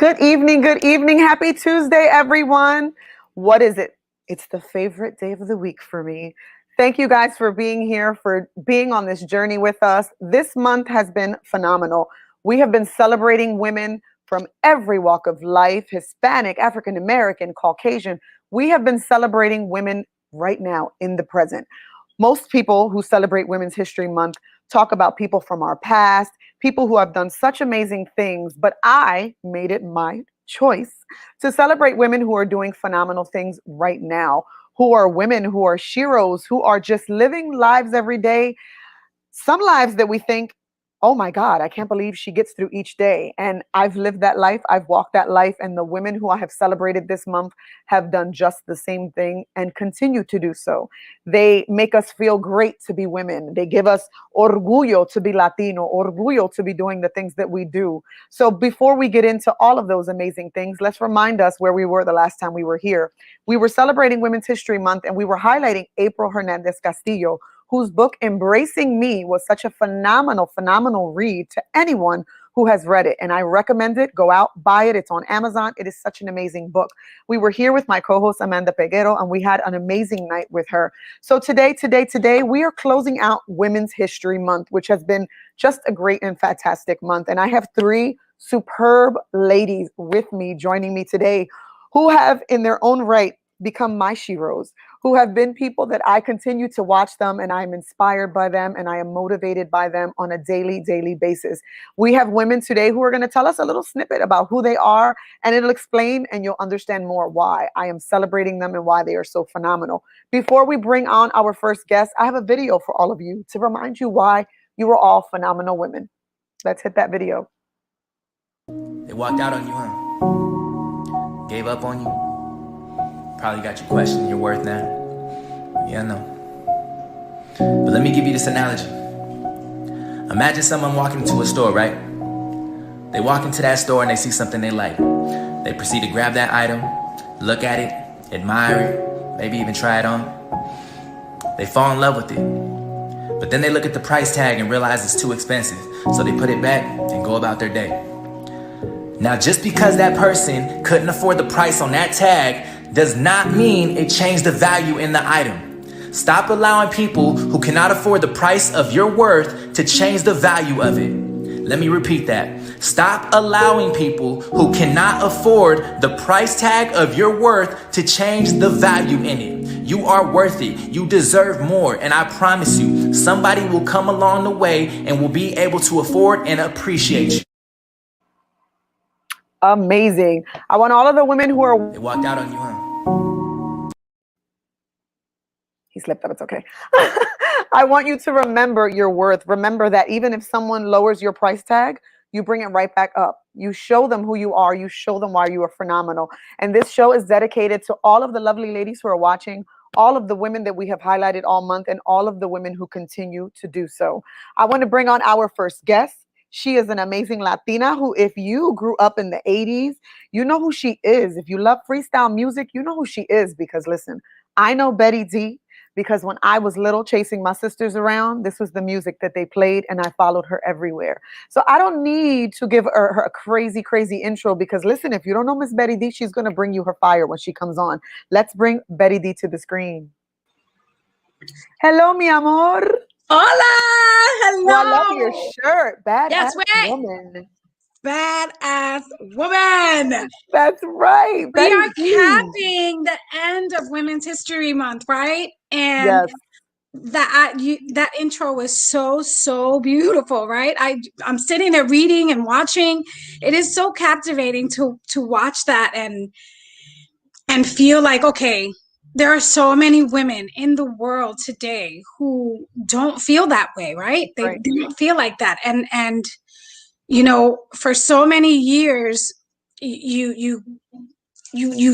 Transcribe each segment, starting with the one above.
Good evening, good evening. Happy Tuesday, everyone. What is it? It's the favorite day of the week for me. Thank you guys for being here, for being on this journey with us. This month has been phenomenal. We have been celebrating women from every walk of life, Hispanic, African American, Caucasian. We have been celebrating women right now in the present. Most people who celebrate Women's History Month talk about people from our past, people who have done such amazing things, but I made it my choice to celebrate women who are doing phenomenal things right now, who are women who are sheroes, who are just living lives every day, some lives that we think, oh my God, I can't believe she gets through each day. And I've lived that life, I've walked that life, and the women who I have celebrated this month have done just the same thing and continue to do so. They make us feel great to be women. They give us orgullo to be Latino, orgullo to be doing the things that we do. So before we get into all of those amazing things, let's remind us where we were the last time we were here. We were celebrating Women's History Month and we were highlighting April Hernandez Castillo, whose book Embracing Me was such a phenomenal read to anyone who has read it. And I recommend it. Go out, buy it. It's on Amazon. It is such an amazing book. We were here with my co-host Amanda Peguero, and we had an amazing night with her. So today, we are closing out Women's History Month, which has been just a great and fantastic month. And I have three superb ladies with me, joining me today, who have in their own right become my sheroes, who have been people that I continue to watch them and I'm inspired by them and I am motivated by them on a daily basis. We have women today who are going to tell us a little snippet about who they are, and it'll explain and you'll understand more why I am celebrating them and why they are so phenomenal. Before we bring on our first guest, I have a video for all of you to remind you why you are all phenomenal women. Let's hit that video. They walked out on you, huh? Gave up on you. Probably got you questioning your worth now. Yeah, I know. But let me give you this analogy. Imagine someone walking into a store, right? They walk into that store and they see something they like. They proceed to grab that item, look at it, admire it, maybe even try it on. They fall in love with it. But then they look at the price tag and realize it's too expensive. So they put it back and go about their day. Now, just because that person couldn't afford the price on that tag does not mean it changed the value in the item. Stop allowing people who cannot afford the price of your worth to change the value of it. Let me repeat that. Stop allowing people who cannot afford the price tag of your worth to change the value in it. You are worth it. You deserve more. And I promise you, somebody will come along the way and will be able to afford and appreciate you. Amazing. I want all of the women who are... They walked out on you, huh? He slipped up. It's okay. I want you to remember your worth. Remember that even if someone lowers your price tag, you bring it right back up. You show them who you are. You show them why you are phenomenal. And this show is dedicated to all of the lovely ladies who are watching, all of the women that we have highlighted all month, and all of the women who continue to do so. I want to bring on our first guest. She is an amazing Latina who, if you grew up in the 80s, you know who she is. If you love freestyle music, you know who she is, because listen, I know Betty D because when I was little chasing my sisters around, this was the music that they played and I followed her everywhere. So I don't need to give her a crazy intro, because listen, if you don't know Miss Betty D, she's going to bring you her fire when she comes on. Let's bring Betty D to the screen. Hello, mi amor. Hola, hello. Oh, I love your shirt. Badass woman. Badass woman. That's right. We are capping the end of Women's History Month, right? And yes, that intro was so beautiful, right? I'm sitting there reading and watching. It is so captivating to watch that and feel like, okay, there are so many women in the world today who don't feel that way, right? They don't feel like that. And you know, for so many years, you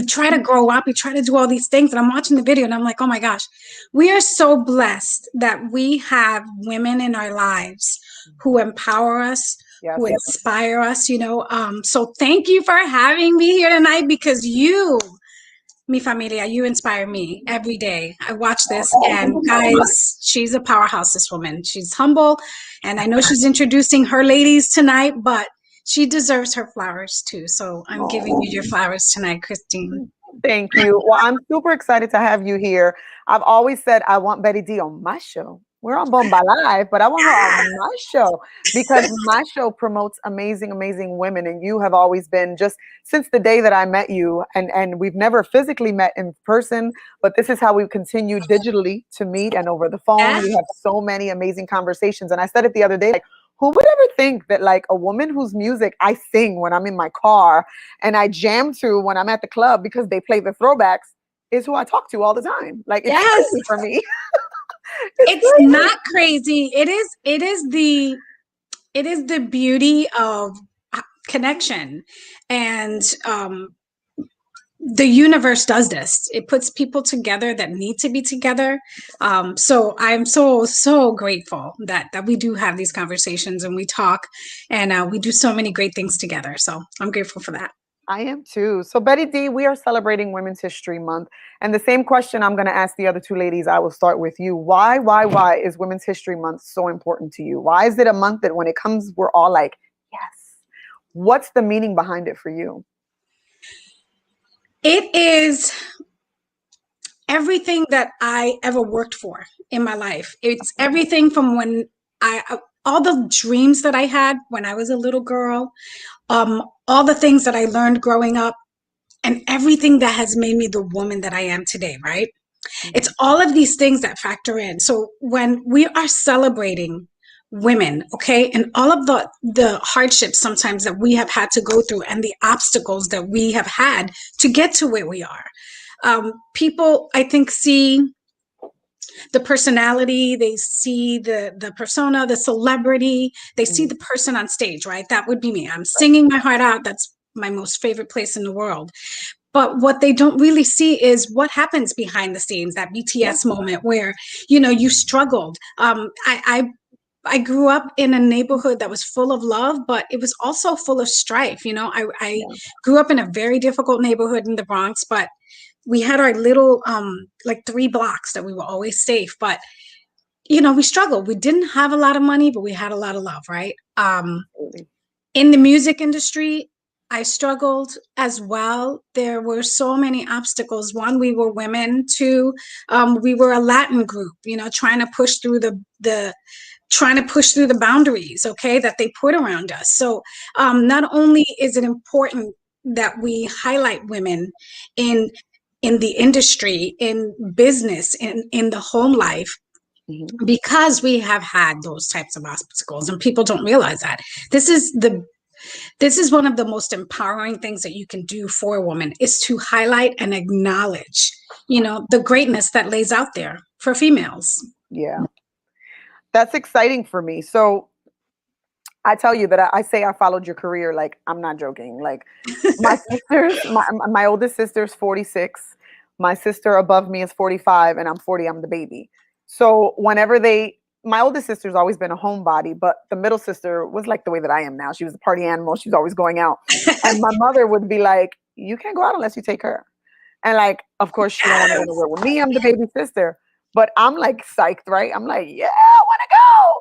try to grow up, you try to do all these things. And I'm watching the video and I'm like, oh my gosh, we are so blessed that we have women in our lives who empower us, who inspire us, you know. So thank you for having me here tonight, because you, mi familia, you inspire me every day. I watch this, and guys, she's a powerhouse, this woman. She's humble, and I know she's introducing her ladies tonight, but she deserves her flowers too. So I'm giving you your flowers tonight, Christine. Thank you. Well, I'm super excited to have you here. I've always said I want Betty D on my show. We're on Bomba Live, but I want her on my show because my show promotes amazing, amazing women. And you have always been, just since the day that I met you, and we've never physically met in person, but this is how we continue digitally to meet and over the phone. Yeah. We have so many amazing conversations. And I said it the other day, like, who would ever think that like a woman whose music I sing when I'm in my car and I jam to when I'm at the club because they play the throwbacks is who I talk to all the time. Like, it's crazy for me. It's not crazy. It is the beauty of connection. And the universe does this. It puts people together that need to be together. So I'm so grateful that we do have these conversations and we talk and we do so many great things together. So I'm grateful for that. I am too. So Betty D, we are celebrating Women's History Month. And the same question I'm going to ask the other two ladies, I will start with you. Why is Women's History Month so important to you? Why is it a month that when it comes, we're all like, yes? What's the meaning behind it for you? It is everything that I ever worked for in my life. It's everything from when all the dreams that I had when I was a little girl, all the things that I learned growing up, and everything that has made me the woman that I am today, right? It's all of these things that factor in. So when we are celebrating women, okay, and all of the hardships sometimes that we have had to go through and the obstacles that we have had to get to where we are, people, I think, see the personality, they see the persona, the celebrity, they see the person on stage, right? That would be me. I'm singing my heart out. That's my most favorite place in the world. But what they don't really see is what happens behind the scenes, that BTS moment where, you know, you struggled. I grew up in a neighborhood that was full of love, but it was also full of strife. You know, I grew up in a very difficult neighborhood in the Bronx, but we had our little like 3 blocks that we were always safe. But, you know, we struggled. We didn't have a lot of money, but we had a lot of love, right? In the music industry, I struggled as well. There were so many obstacles. One, we were women. Two, we were a Latin group, you know, trying to push through the boundaries, okay, that they put around us. So not only is it important that we highlight women in the industry, in business, in the home life, because we have had those types of obstacles, and people don't realize that this is one of the most empowering things that you can do for a woman, is to highlight and acknowledge, you know, the greatness that lays out there for females. Yeah. That's exciting for me. So I tell you that I say I followed your career. Like, I'm not joking. Like, my sisters, my oldest sister's 46. My sister above me is 45 and I'm 40. I'm the baby. So whenever my oldest sister's always been a homebody, but the middle sister was like the way that I am now. She was a party animal. She was always going out. And my mother would be like, you can't go out unless you take her. And like, of course, she don't want to go nowhere with me. I'm the baby sister. But I'm like psyched, right? I'm like, yeah, I want to go.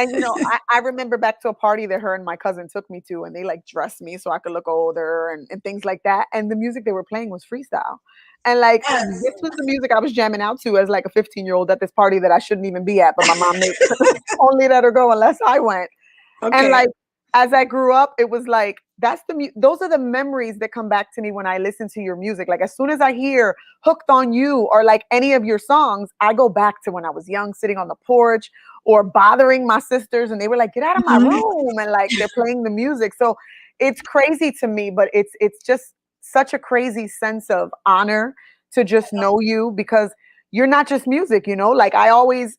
And, you know, I remember back to a party that her and my cousin took me to, and they like dressed me so I could look older and things like that. And the music they were playing was Freestyle. And like, this was the music I was jamming out to as like a 15-year-old at this party that I shouldn't even be at, but my mom only let her go unless I went. Okay. And like, as I grew up, it was like, those are the memories that come back to me when I listen to your music. Like, as soon as I hear Hooked on You or like any of your songs, I go back to when I was young, sitting on the porch or bothering my sisters, and they were like, get out of my room, and like they're playing the music. So it's crazy to me, but it's just such a crazy sense of honor to just know you, because you're not just music, you know. Like,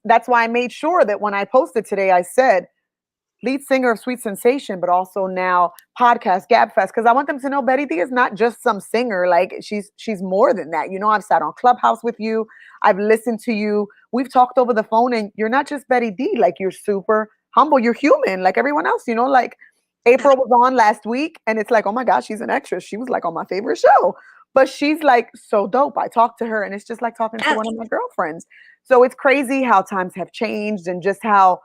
that's why I made sure that when I posted today, I said lead singer of Sweet Sensation, but also now podcast Gabfest, because I want them to know Betty D is not just some singer. Like, she's more than that. You know, I've sat on Clubhouse with you. I've listened to you. We've talked over the phone, and you're not just Betty D. Like, you're super humble. You're human like everyone else, you know. Like, April was on last week, and it's like, oh my gosh, she's an extra. She was like on my favorite show. But she's like so dope. I talked to her, and it's just like talking to one of my girlfriends. So it's crazy how times have changed, and just how,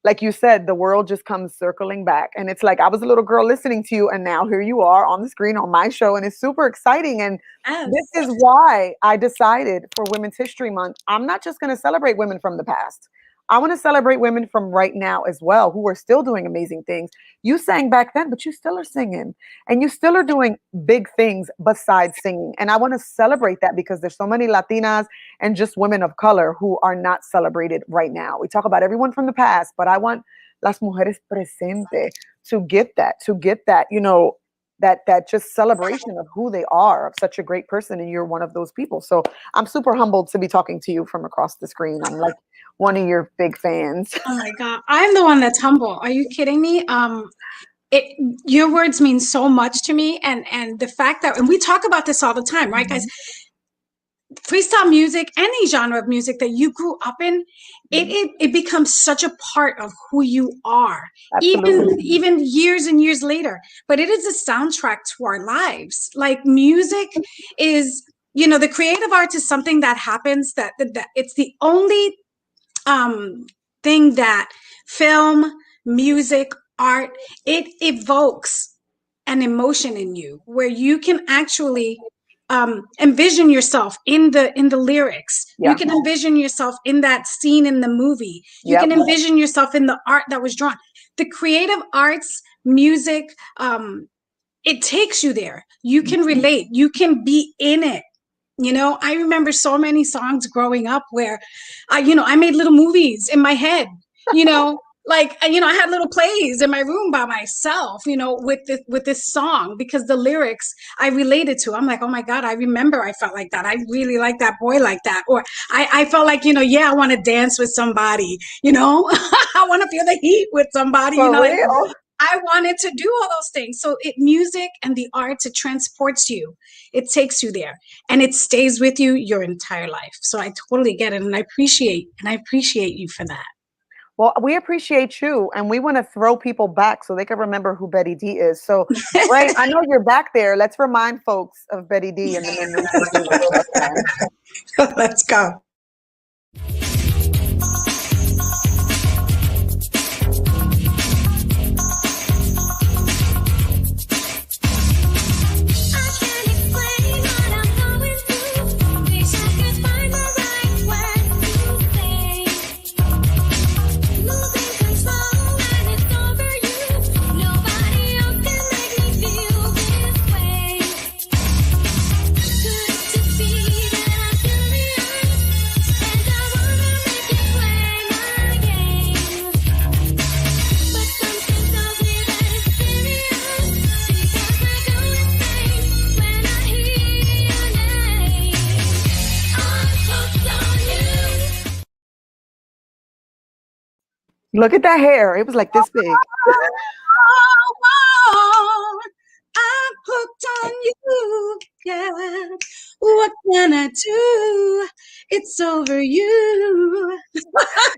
like you said, the world just comes circling back. And it's like, I was a little girl listening to you, and now here you are on the screen on my show, and it's super exciting. And Yes. this is why I decided for Women's History Month, I'm not just going to celebrate women from the past. I want to celebrate women from right now as well, who are still doing amazing things. You sang back then, but you still are singing, and you still are doing big things besides singing. And I want to celebrate that, because there's so many Latinas and just women of color who are not celebrated right now. We talk about everyone from the past, but I want las mujeres presente to get that, you know, that just celebration of who they are, of such a great person, and you're one of those people. So I'm super humbled to be talking to you from across the screen. I'm like one of your big fans. Oh my God, I'm the one that's humble. Are you kidding me? Your words mean so much to me, and the fact that, and we talk about this all the time, right, guys? Freestyle music, any genre of music that you grew up in, it becomes such a part of who you are. Absolutely. Even years and years later. But it is a soundtrack to our lives. Like, music is, you know, the creative arts is something that happens, that it's the only thing that film, music, art, it evokes an emotion in you where you can actually envision yourself in the lyrics. Yeah. You can envision yourself in that scene in the movie. You can envision yourself in the art that was drawn. The creative arts, music, it takes you there. You can relate. You can be in it. You know, I remember so many songs growing up where, I made little movies in my head, you know, like, I had little plays in my room by myself, you know, with this song, because the lyrics I related to. I'm like, oh my God, I remember I felt like that. I really like that boy like that. Or I felt like, yeah, I want to dance with somebody, you know, I want to feel the heat with somebody, you know, like, I wanted to do all those things. So music and the arts, it transports you. It takes you there, and it stays with you your entire life. So I totally get it, and I appreciate you for that. Well, we appreciate you, and we want to throw people back so they can remember who Betty D is. So, Ray, I know you're back there. Let's remind folks of Betty D and the memories. Let's go. Look at that hair. It was like this big. I'm hooked on you. Yeah. What can I do? It's over you.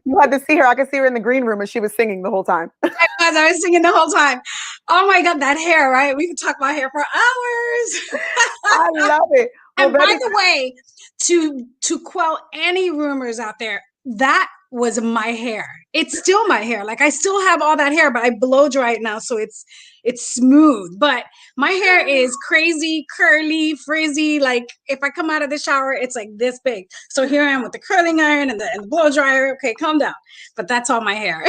You had to see her. I could see her in the green room, and she was singing the whole time. I was singing the whole time. Oh my God, that hair, right? We could talk about hair for hours. I love it. Well, and by the way, to quell any rumors out there, that was my hair. It's still my hair. Like, I still have all that hair, but I blow dry it now, so it's smooth. But my hair is crazy, curly, frizzy. Like, if I come out of the shower, it's like this big. So here I am with the curling iron and the blow dryer. Okay, calm down. But that's all my hair.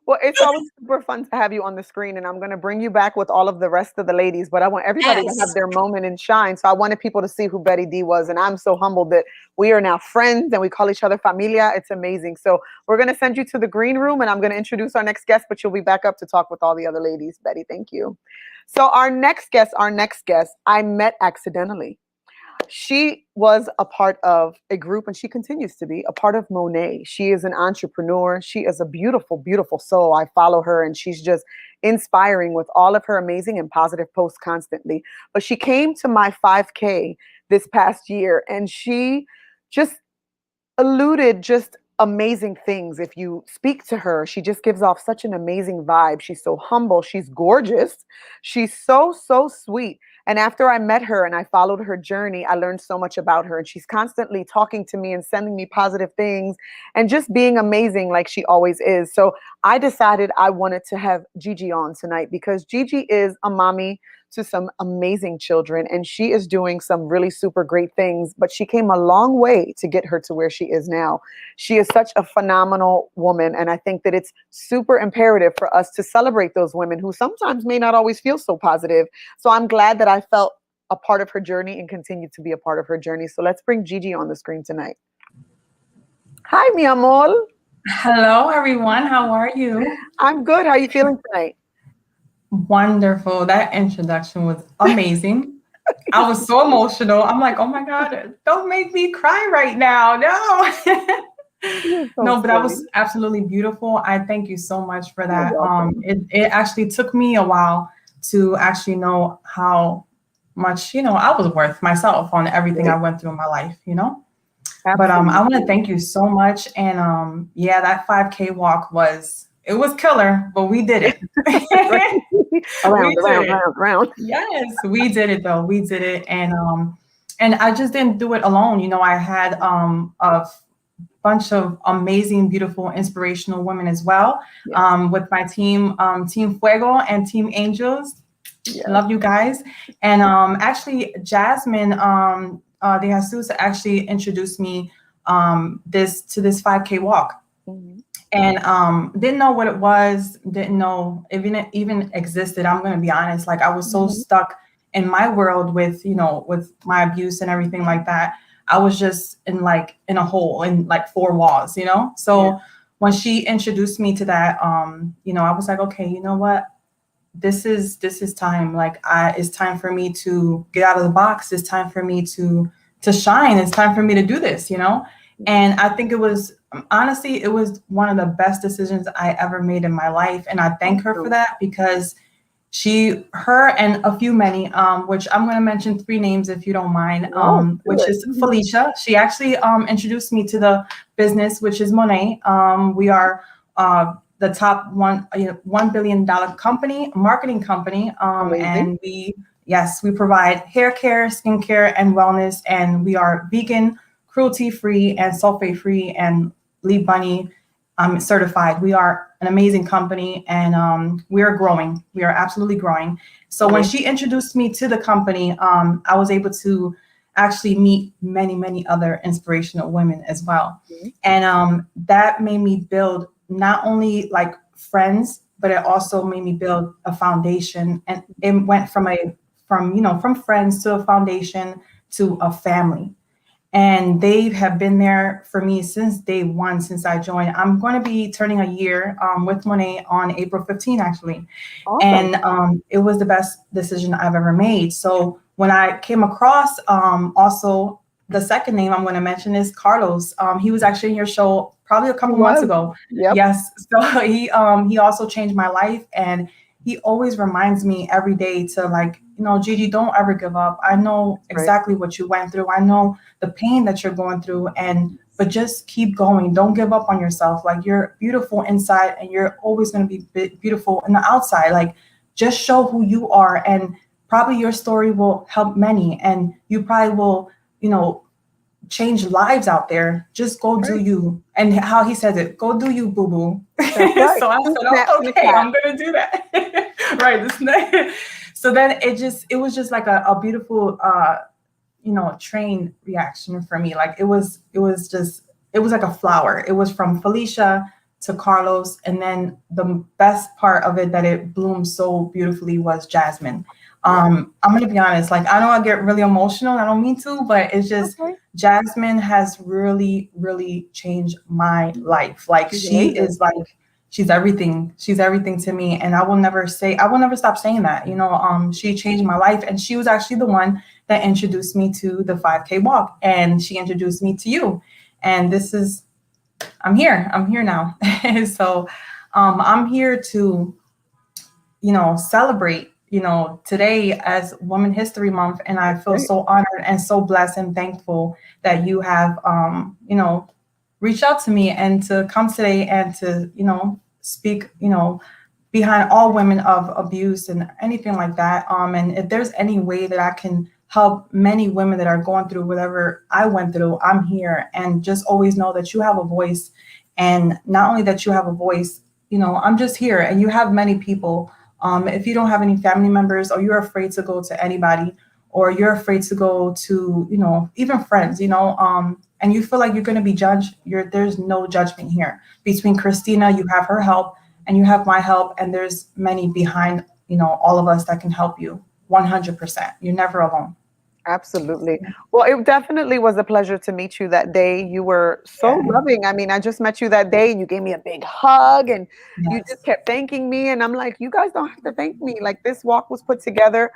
Well, it's always super fun to have you on the screen, and I'm going to bring you back with all of the rest of the ladies, but I want everybody to have their moment and shine. So I wanted people to see who Betty D was, and I'm so humbled that we are now friends and we call each other familia. It's amazing. So we're going to send you to the green room, and I'm going to introduce our next guest, but you'll be back up to talk with all the other ladies. Betty, thank you. So our next guest, I met accidentally. She was a part of a group, and she continues to be a part of Monet. She is an entrepreneur. She is a beautiful, beautiful soul. I follow her, and she's just inspiring with all of her amazing and positive posts constantly. But she came to my 5K this past year, and she just alluded just amazing things. If you speak to her, she just gives off such an amazing vibe. She's so humble. She's gorgeous. She's so, so sweet. And after I met her and I followed her journey, I learned so much about her. And she's constantly talking to me and sending me positive things and just being amazing like she always is. So I decided I wanted to have Gigi on tonight because Gigi is a mommy to some amazing children, and she is doing some really super great things, but she came a long way to get her to where she is now. She is such a phenomenal woman, and I think that it's super imperative for us to celebrate those women who sometimes may not always feel so positive. So I'm glad that I felt a part of her journey and continue to be a part of her journey. So let's bring Gigi on the screen tonight. Hi, mi amor. Hello, everyone. How are you? I'm good. How are you feeling tonight? Wonderful. That introduction was amazing. I was so emotional. I'm like, oh my God, don't make me cry right now. No. No, but that was absolutely beautiful. I thank you so much for that. It actually took me a while to actually know how much, I was worth myself on everything I went through in my life, Absolutely. But I want to thank you so much. And yeah, that 5K walk was killer, but we did it. around. Yes, we did it though. We did it. And I just didn't do it alone. I had a bunch of amazing, beautiful, inspirational women as well. Yes. With my team, Team Fuego and Team Angels. Yes. Love you guys. And actually Jasmine De Jesus actually introduced me to this 5K walk. Mm-hmm. And didn't know what it was, didn't know if it even existed. I'm going to be honest. Like I was so stuck in my world with, with my abuse and everything like that. I was just in a hole in like four walls, So when she introduced me to that, I was like, okay, you know what? This is time. Like it's time for me to get out of the box. It's time for me to shine. It's time for me to do this, And I think it was one of the best decisions I ever made in my life. And I thank her for that because her and a few many, which I'm going to mention 3 names if you don't mind, which is Felicia. She actually introduced me to the business, which is Monet. We are the top $1 billion company, marketing company. And we provide hair care, skincare, and wellness. And we are vegan, cruelty-free, and sulfate-free, and Lead Bunny certified. We are an amazing company, and we are growing. We are absolutely growing. So when she introduced me to the company, I was able to actually meet many, many other inspirational women as well. And that made me build not only like friends, but it also made me build a foundation. And it went from friends to a foundation to a family. And they have been there for me since day one, since I joined. I'm going to be turning a year with Monet on April 15, actually. Awesome. And it was the best decision I've ever made. So when I came across, also the second name I'm going to mention is Carlos. He was actually in your show probably a couple months ago. Yep. Yes. So he also changed my life. And he always reminds me every day to Gigi, don't ever give up. I know exactly what you went through. I know the pain that you're going through, but just keep going. Don't give up on yourself. Like you're beautiful inside and you're always going to be beautiful on the outside. Like just show who you are, and probably your story will help many, and you probably will, change lives out there. Just go do you. And how he says it, go do you, boo-boo. Right. So I said, okay, I'm going to do that. Right. So then it was just like a beautiful, train reaction for me. Like it was like a flower. It was from Felicia to Carlos. And then the best part of it that it bloomed so beautifully was Jasmine. I'm going to be honest. Like, I know I get really emotional. I don't mean to, but it's just Jasmine has really, really changed my life. Like she is like, she's everything. She's everything to me. And I will never stop saying that. She changed my life. And she was actually the one that introduced me to the 5K walk. And she introduced me to you. And I'm here now. So I'm here to, celebrate, today as Women's History Month. And I feel so honored and so blessed and thankful that you have, reached out to me and to come today and to, speak, behind all women of abuse and anything like that. And if there's any way that I can help many women that are going through whatever I went through, I'm here. And just always know that you have a voice. And not only that you have a voice, I'm just here, and you have many people. If you don't have any family members, or you're afraid to go to anybody, or you're afraid to go to, even friends, and you feel like you're going to be judged, there's no judgment here. Between Christina, you have her help, and you have my help, and there's many behind, all of us that can help you 100%. You're never alone. Absolutely. Well, it definitely was a pleasure to meet you that day. You were so loving. I mean, I just met you that day and you gave me a big hug and you just kept thanking me. And I'm like, you guys don't have to thank me. Like, this walk was put together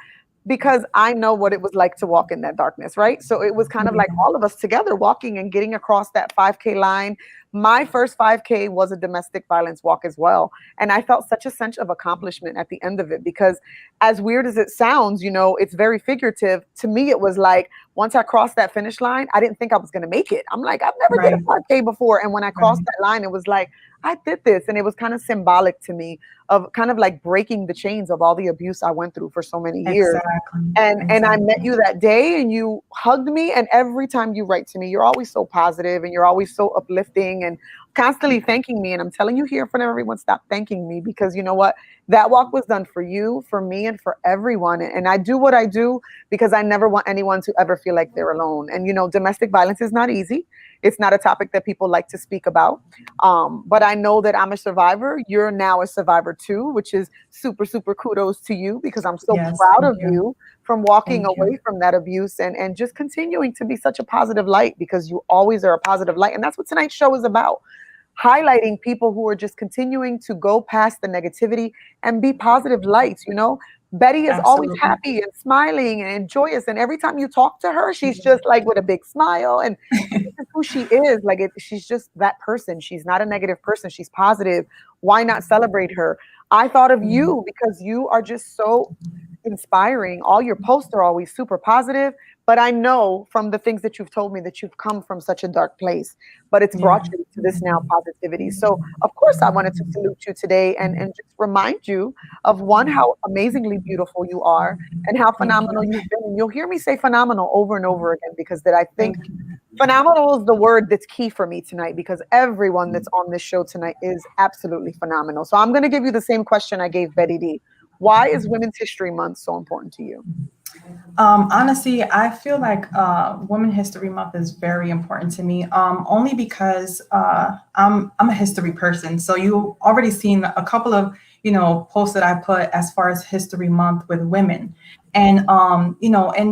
because I know what it was like to walk in that darkness, right? So it was kind of like all of us together walking and getting across that 5K line. My first 5K was a domestic violence walk as well. And I felt such a sense of accomplishment at the end of it, because as weird as it sounds, it's very figurative. To me, it was like, once I crossed that finish line, I didn't think I was going to make it. I'm like, I've never did a 5K before. And when I crossed that line, it was like, I did this. And it was kind of symbolic to me of kind of like breaking the chains of all the abuse I went through for so many years. And I met you that day and you hugged me. And every time you write to me, you're always so positive and you're always so uplifting and constantly thanking me. And I'm telling you here, for everyone, stop thanking me, because you know what? That walk was done for you, for me, and for everyone. And I do what I do because I never want anyone to ever feel like they're alone. And, domestic violence is not easy. It's not a topic that people like to speak about. But I know that I'm a survivor. You're now a survivor too, which is super, super kudos to you, because I'm so proud of you from walking away from that abuse and just continuing to be such a positive light, because you always are a positive light. And that's what tonight's show is about. Highlighting people who are just continuing to go past the negativity and be positive lights. Betty is always happy and smiling and joyous. And every time you talk to her, she's just like with a big smile. And this is who she is. Like, she's just that person. She's not a negative person. She's positive. Why not celebrate her? I thought of you because you are just so inspiring. All your posts are always super positive. But I know from the things that you've told me that you've come from such a dark place, but it's brought you to this now positivity. So of course I wanted to salute you today and just remind you of, one, how amazingly beautiful you are and how phenomenal you've been. And you'll hear me say phenomenal over and over again, because that I think phenomenal is the word that's key for me tonight, because everyone that's on this show tonight is absolutely phenomenal. So I'm going to give you the same question I gave Betty D. Why is Women's History Month so important to you? Honestly, I feel like Women's History Month is very important to me, only because I'm a history person. So you already seen a couple of posts that I put as far as History Month with women. And in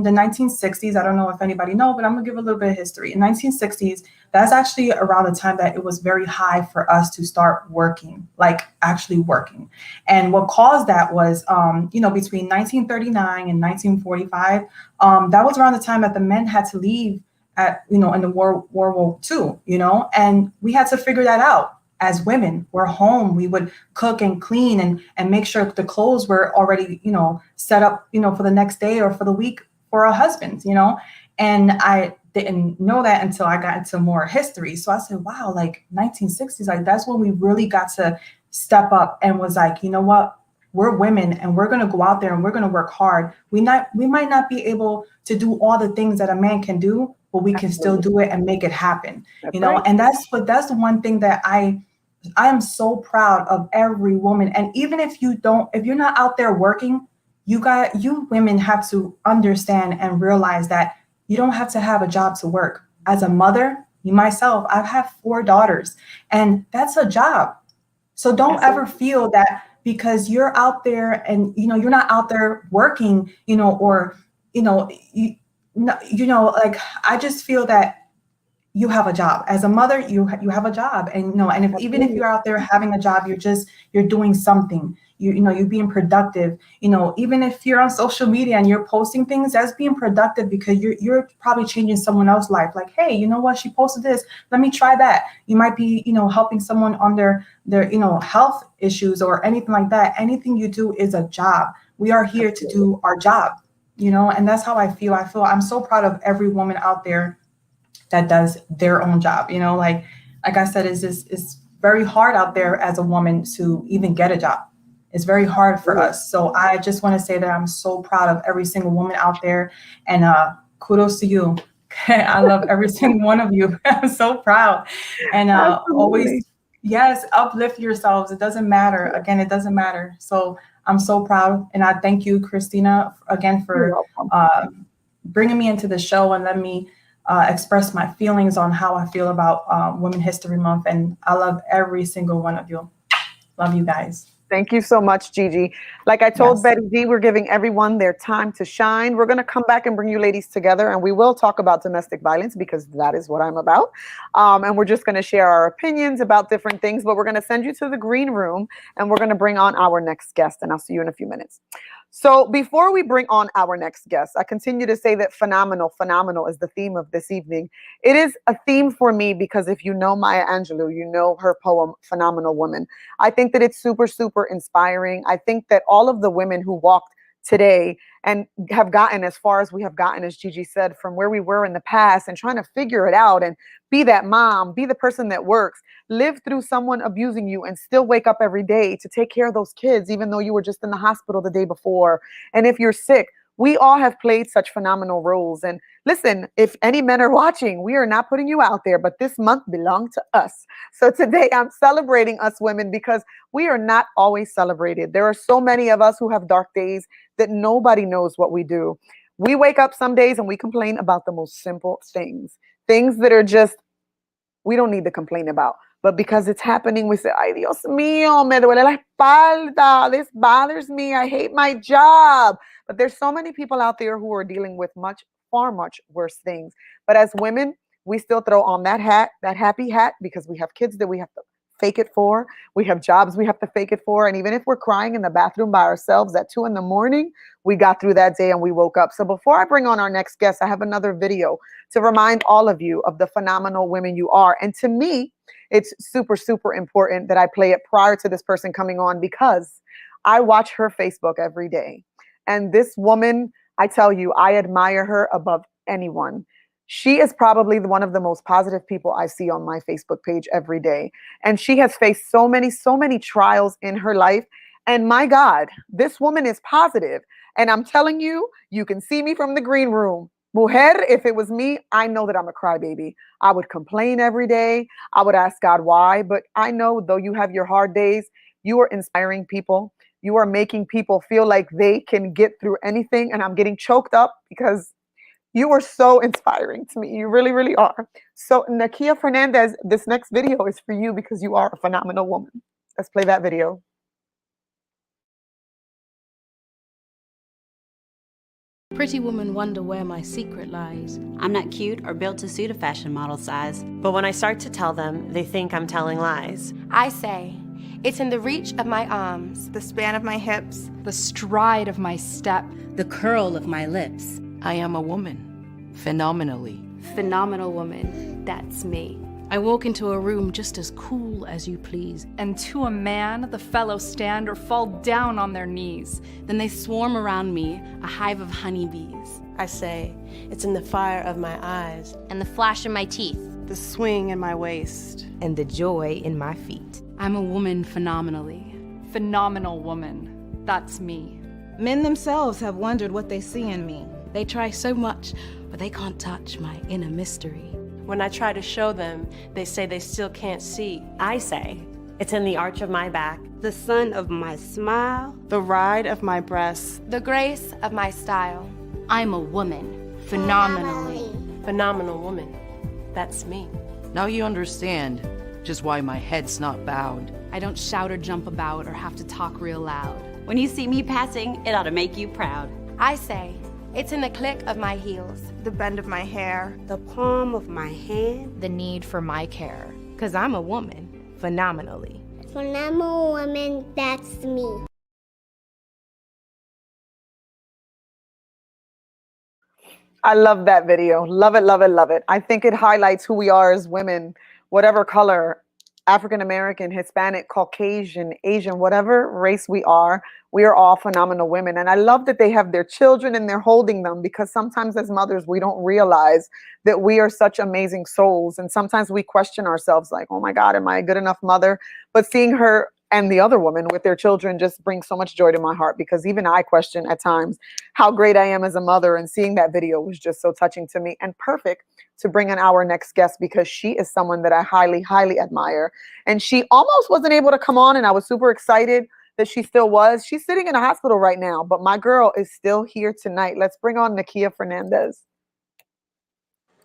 the 1960s, I don't know if anybody know, but I'm gonna give a little bit of history. In 1960s, that's actually around the time that it was very high for us to start working, like actually working. And what caused that was, between 1939 and 1945, that was around the time that the men had to leave in the World War II, and we had to figure that out. As women, we're home. We would cook and clean and make sure the clothes were already, set up, for the next day or for the week for our husbands, And I didn't know that until I got into more history. So I said, wow, like 1960s, like that's when we really got to step up and was like, you know what? We're women and we're going to go out there and we're going to work hard. We might not be able to do all the things that a man can do, but we can still do it and make it happen, Right. And that's the one thing that I am so proud of every woman. And even if you're not out there working, you women have to understand and realize that you don't have to have a job to work. As a mother, myself, I have 4 daughters, and that's a job. So don't ever feel that because you're out there and you're not out there working, or like I just feel that you have a job. As a mother, you have a job, and even if you're out there having a job, you're doing something. You're being productive. Even if you're on social media and you're posting things, that's being productive, because you're probably changing someone else's life. Like, hey, you know what? She posted this. Let me try that. You might be helping someone on their health issues or anything like that. Anything you do is a job. We are here to do our job. And that's how I feel. I'm so proud of every woman out there that does their own job. Like I said, it's very hard out there as a woman to even get a job. It's very hard for us. So I just want to say that I'm so proud of every single woman out there, and kudos to you. I love every single one of you. I'm so proud. And always, yes, uplift yourselves. It doesn't matter. Again, it doesn't matter. So I'm so proud. And I thank you, Christina, again, for bringing me into the show and letting me express my feelings on how I feel about Women's History Month. And I love every single one of you. Love you guys. Thank you so much, Gigi. Like I told Betty G, we're giving everyone their time to shine. We're going to come back and bring you ladies together, and we will talk about domestic violence because that is what I'm about. And we're just going to share our opinions about different things, but we're going to send you to the green room, and we're going to bring on our next guest, and I'll see you in a few minutes. So before we bring on our next guest, I continue to say that phenomenal is the theme of this evening. It is a theme for me because if you know Maya Angelou, you know her poem, Phenomenal Woman. I think that it's super, super inspiring. I think that all of the women who walked today and have gotten as far as we have gotten, as Gigi said, from where we were in the past and trying to figure it out and be that mom, be the person that works, live through someone abusing you and still wake up every day to take care of those kids, even though you were just in the hospital the day before. And if you're sick, we all have played such phenomenal roles. And listen, if any men are watching, we are not putting you out there, but this month belonged to us. So today I'm celebrating us women because we are not always celebrated. There are so many of us who have dark days that nobody knows what we do. We wake up some days and we complain about the most simple things that are just, we don't need to complain about. But because it's happening, we say, ay, Dios mío, me duele la espalda. This bothers me. I hate my job. But there's so many people out there who are dealing with far much worse things. But as women, we still throw on that hat, that happy hat, because we have kids that we have to fake it for. We have jobs we have to fake it for. And even if we're crying in the bathroom by ourselves at 2 a.m, we got through that day and we woke up. So before I bring on our next guest, I have another video to remind all of you of the phenomenal women you are. And to me, it's super, super important that I play it prior to this person coming on because I watch her Facebook every day. And this woman, I tell you, I admire her above anyone. She is probably one of the most positive people I see on my Facebook page every day. And she has faced so many trials in her life. And my God, this woman is positive. And I'm telling you, you can see me from the green room. Mujer, if it was me, I know that I'm a crybaby. I would complain every day. I would ask God why. But I know though you have your hard days, you are inspiring people. You are making people feel like they can get through anything. And I'm getting choked up because you are so inspiring to me. You really, really are. So Nakia Fernandez, this next video is for you because you are a phenomenal woman. Let's play that video. Pretty women wonder where my secret lies. I'm not cute or built to suit a fashion model size, but when I start to tell them, they think I'm telling lies. I say, it's in the reach of my arms, the span of my hips, the stride of my step, the curl of my lips. I am a woman, phenomenally. Phenomenal woman, that's me. I walk into a room just as cool as you please. And to a man, the fellows stand or fall down on their knees. Then they swarm around me, a hive of honeybees. I say, it's in the fire of my eyes, and the flash in my teeth, the swing in my waist, and the joy in my feet. I'm a woman phenomenally. Phenomenal woman, that's me. Men themselves have wondered what they see in me. They try so much, but they can't touch my inner mystery. When I try to show them, they say they still can't see. I say, it's in the arch of my back, the sun of my smile, the ride of my breasts, the grace of my style. I'm a woman, phenomenally. Phenomenal woman, that's me. Now you understand just why my head's not bowed. I don't shout or jump about or have to talk real loud. When you see me passing, it ought to make you proud. I say, it's in the click of my heels, the bend of my hair, the palm of my hand, the need for my care. 'Cause I'm a woman, phenomenally. Phenomenal woman, that's me. I love that video. Love it, love it, love it. I think it highlights who we are as women, whatever color, African American, Hispanic, Caucasian, Asian, whatever race we are all phenomenal women. And I love that they have their children and they're holding them, because sometimes as mothers, we don't realize that we are such amazing souls. And sometimes we question ourselves like, oh my God, am I a good enough mother? But seeing her and the other woman with their children just brings so much joy to my heart, because even I question at times how great I am as a mother, and seeing that video was just so touching to me, and perfect to bring in our next guest, because she is someone that I highly, highly admire. And she almost wasn't able to come on, and I was super excited that she still was. She's sitting in a hospital right now, but my girl is still here tonight. Let's bring on Nakia Fernandez.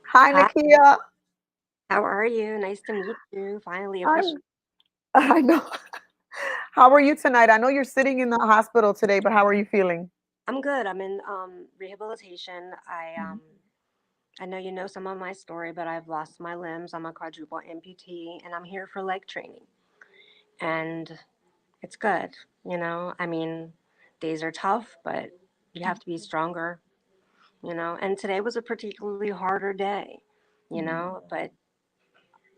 Hi, Nakia. How are you? Nice to meet you. Finally, I know. How are you tonight? I know you're sitting in the hospital today, but how are you feeling? I'm good. I'm in rehabilitation. I know you know some of my story, but I've lost my limbs. I'm a quadruple amputee, and I'm here for leg training. And it's good, you know. I mean, days are tough, but you have to be stronger, you know. And today was a particularly harder day, you know, but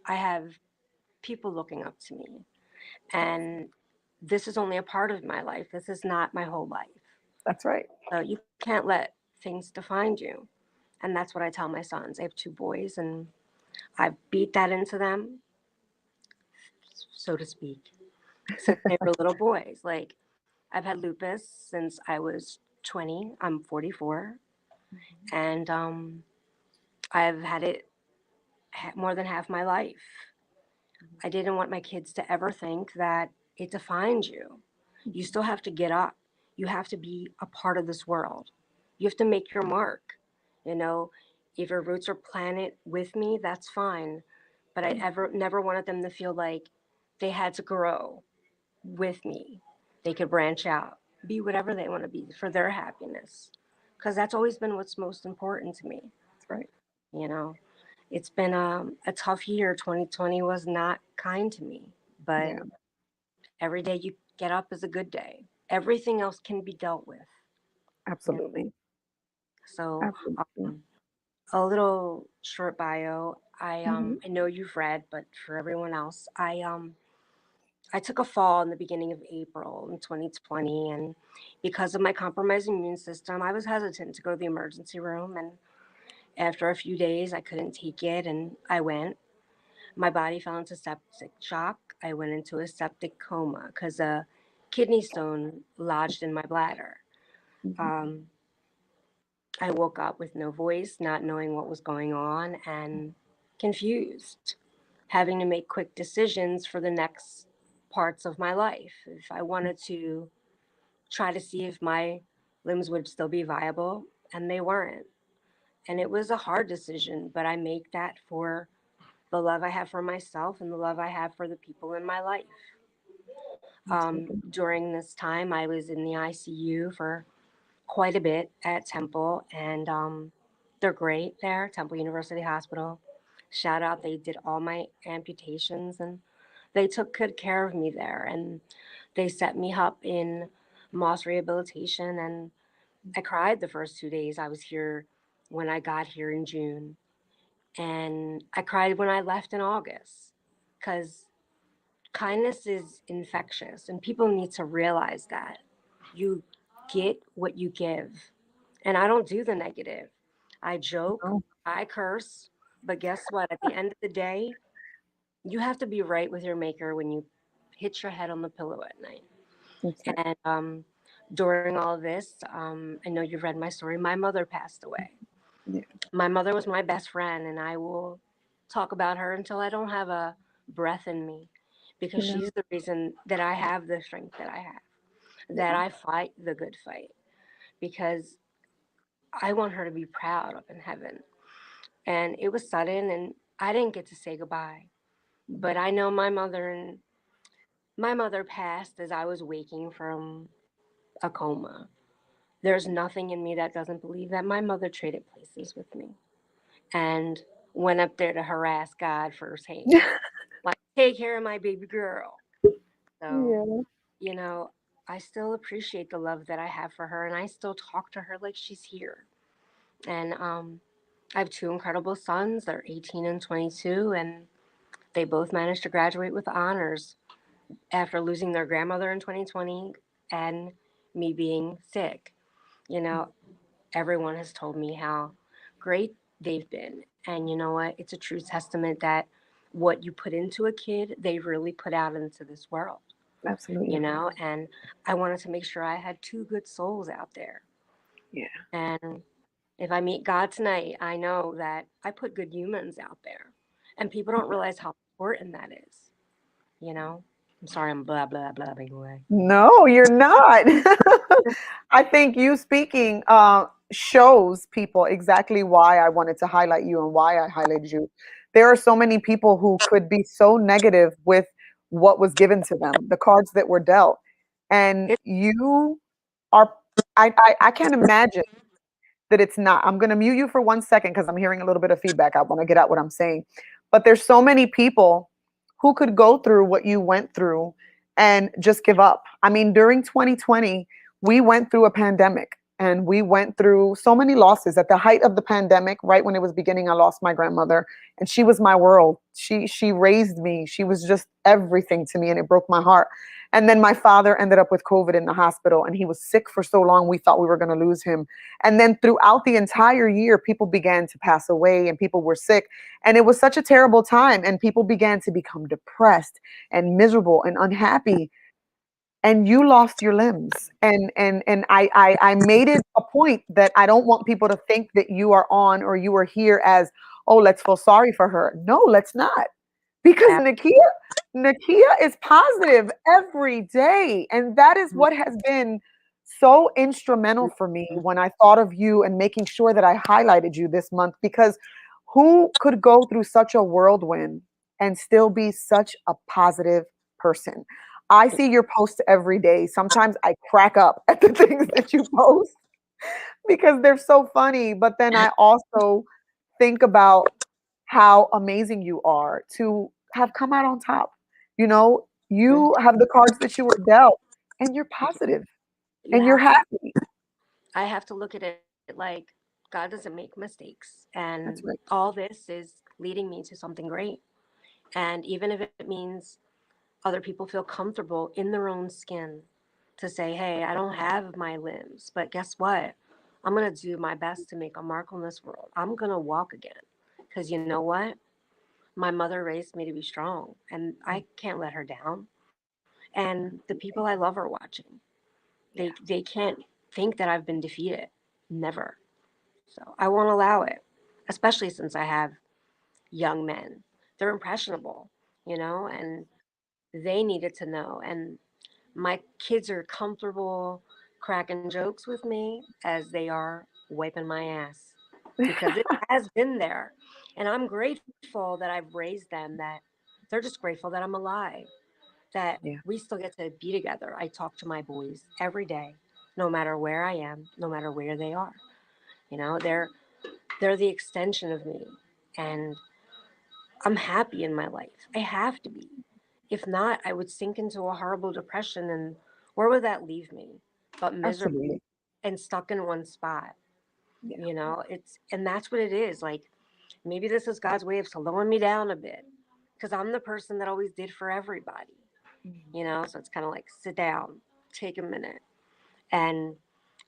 I have people looking up to me. And this is only a part of my life. This is not my whole life. That's right. So you can't let things define you. And that's what I tell my sons. I have 2 boys, and I beat that into them, so to speak, since they were little boys. Like, I've had lupus since I was 20. I'm 44. And I've had it more than half my life. I didn't want my kids to ever think that it defined you. You still have to get up. You have to be a part of this world. You have to make your mark. You know, if your roots are planted with me, that's fine. But I never wanted them to feel like they had to grow with me. They could branch out, be whatever they want to be for their happiness. Because that's always been what's most important to me. That's right. You know, it's been a tough year. 2020 was not kind to me, but every day you get up is a good day. Everything else can be dealt with. Absolutely. So, Absolutely. a little short bio. I know you've read, but for everyone else, I took a fall in the beginning of April in 2020, and because of my compromised immune system, I was hesitant to go to the emergency room. And after a few days, I couldn't take it, and I went. My body fell into septic shock. I went into a septic coma because a kidney stone lodged in my bladder. I woke up with no voice, not knowing what was going on, and confused, having to make quick decisions for the next parts of my life. If I wanted to try to see if my limbs would still be viable, and they weren't. And it was a hard decision, but I make that for the love I have for myself and the love I have for the people in my life. During this time, I was in the ICU for quite a bit at Temple, and they're great there, Temple University Hospital. Shout out, they did all my amputations, and they took good care of me there, and they set me up in Moss Rehabilitation, and I cried the first 2 days I was here when I got here in June. And I cried when I left in August, because kindness is infectious, and people need to realize that. You get what you give. And I don't do the negative. I joke, I curse, but guess what? At the end of the day, you have to be right with your maker when you hit your head on the pillow at night. And during all of this, I know you've read my story. My mother passed away. Yeah. My mother was my best friend, and I will talk about her until I don't have a breath in me, because she's the reason that I have the strength that I have, that I fight the good fight, because I want her to be proud up in heaven. And it was sudden, and I didn't get to say goodbye. But I know my mother passed as I was waking from a coma. There's nothing in me that doesn't believe that my mother traded places with me and went up there to harass God firsthand. Like, take care of my baby girl. So, you know, I still appreciate the love that I have for her, and I still talk to her like she's here. And I have 2 incredible sons. They're 18 and 22, and they both managed to graduate with honors after losing their grandmother in 2020 and me being sick. You know, everyone has told me how great they've been. And you know what? It's a true testament that what you put into a kid, they really put out into this world. Absolutely. you know, and I wanted to make sure I had two good souls out there. Yeah. And if I meet God tonight, I know that I put good humans out there, and people don't realize how important that is, you know. I'm sorry, I'm blah blah blah big away. No, you're not. I think you speaking shows people exactly why I wanted to highlight you and why I highlighted you. There are so many people who could be so negative with what was given to them, the cards that were dealt. And you are, I can't imagine that it's not. I'm going to mute you for 1 second because I'm hearing a little bit of feedback. I want to get out what I'm saying. But there's so many people who could go through what you went through and just give up. I mean, during 2020, we went through a pandemic and we went through so many losses. At the height of the pandemic, right when it was beginning, I lost my grandmother, and she was my world. She raised me. She was just everything to me, and it broke my heart. And then my father ended up with COVID in the hospital, and he was sick for so long we thought we were going to lose him. And then throughout the entire year, people began to pass away and people were sick. And it was such a terrible time. And people began to become depressed and miserable and unhappy. And you lost your limbs. And I made it a point that I don't want people to think that you are on or you are here as, oh, let's feel sorry for her. No, let's not. Because Nakia is positive every day. And that is what has been so instrumental for me when I thought of you and making sure that I highlighted you this month, because who could go through such a whirlwind and still be such a positive person? I see your posts every day. Sometimes I crack up at the things that you post because they're so funny. But then I also think about how amazing you are to have come out on top. You know, you have the cards that you were dealt and you're positive and you're happy. I have to look at it like God doesn't make mistakes, and That's right. all this is leading me to something great. And even if it means other people feel comfortable in their own skin to say, hey, I don't have my limbs, but guess what? I'm going to do my best to make a mark on this world. I'm going to walk again. Because you know what? My mother raised me to be strong, and I can't let her down. And the people I love are watching. They can't think that I've been defeated. Never. So I won't allow it, especially since I have young men. They're impressionable, you know, and they needed to know. And my kids are comfortable cracking jokes with me as they are wiping my ass, because it has been there. And I'm grateful that I've raised them, that they're just grateful that I'm alive, that we still get to be together. I talk to my boys every day, no matter where I am, no matter where they are. You know, they're the extension of me. And I'm happy in my life. I have to be. If not, I would sink into a horrible depression. And where would that leave me? But miserable Absolutely. and stuck in one spot. Yeah. You know, and that's what it is. Like, maybe this is God's way of slowing me down a bit, because I'm the person that always did for everybody. You know, so it's kind of like, sit down, take a minute. And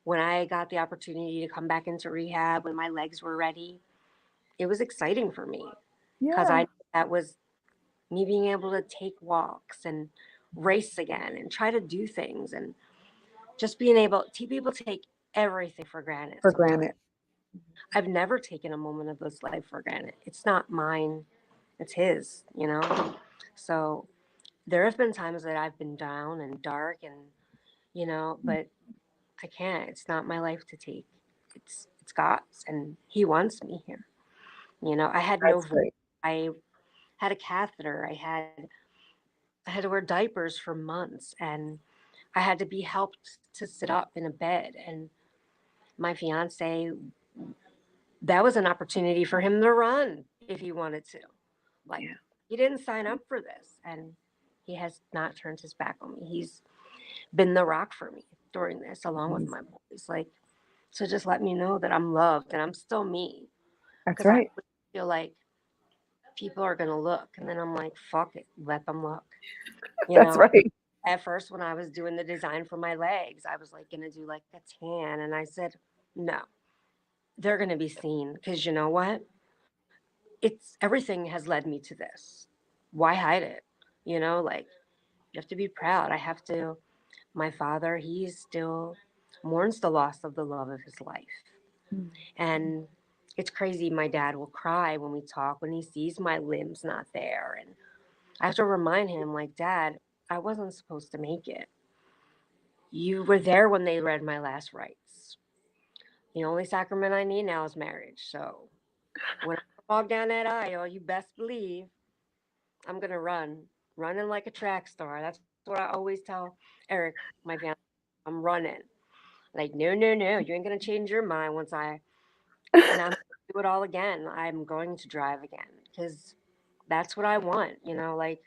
when I got the opportunity to come back into rehab when my legs were ready, it was exciting for me, because Yeah. that was me being able to take walks and race again and try to do things, and just being able to, people take everything for granted For sometimes. granted. I've never taken a moment of this life for granted. It's not mine, it's his, you know? So there have been times that I've been down and dark and, you know, but I can't. It's not my life to take. It's God's, and he wants me here. You know, I had no That's voice. great. I had a catheter. I had to wear diapers for months, and I had to be helped to sit up in a bed. And my fiance, that was an opportunity for him to run if he wanted to. Like, he didn't sign up for this, and he has not turned his back on me. He's been the rock for me during this, along with my boys. Like, so just let me know that I'm loved and I'm still me. That's Because I right. feel like people are going to look, and then I'm like, fuck it, let them look. You That's know, right. at first when I was doing the design for my legs, I was like going to do like a tan, and I said, no, they're going to be seen, because you know what? It's everything has led me to this. Why hide it? You know, like, You have to be proud. My father, he still mourns the loss of the love of his life. And it's crazy. My dad will cry when we talk, when he sees my limbs not there. And I have to remind him, like, Dad, I wasn't supposed to make it. You were there when they read my last rites. The only sacrament I need now is marriage. So when I walk down that aisle, you best believe I'm going to running like a track star. That's what I always tell Eric, my fiance. I'm running. Like, no, no, no. You ain't going to change your mind and I'm going to do it all again. I'm going to drive again because that's what I want. Like,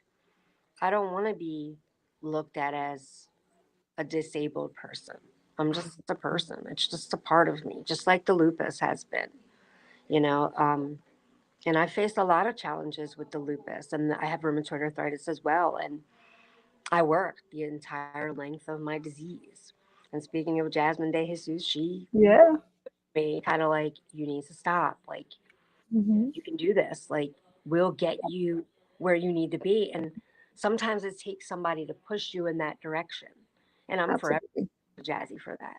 I don't want to be looked at as a disabled person. I'm just a person. It's just a part of me, just like the lupus has been, you know. And I faced a lot of challenges with the lupus, and I have rheumatoid arthritis as well. And I worked the entire length of my disease. And speaking of Jasmine De Jesus, she me kind of like, you need to stop. Like, you can do this. Like, we'll get you where you need to be. And sometimes it takes somebody to push you in that direction. And I'm forever Jazzy for that.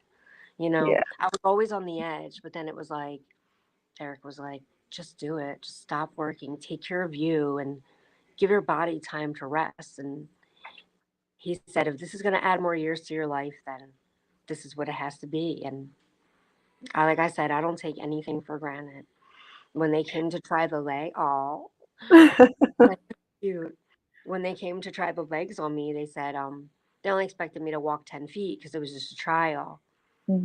I was always on the edge, but then it was like, Eric was like, just do it. Just stop working. Take care of you and give your body time to rest. And he said, if this is going to add more years to your life, then this is what it has to be. And like I said, I don't take anything for granted. When they came to try the leg, cute. When they came to try the legs on me, they said they only expected me to walk 10 feet because it was just a trial.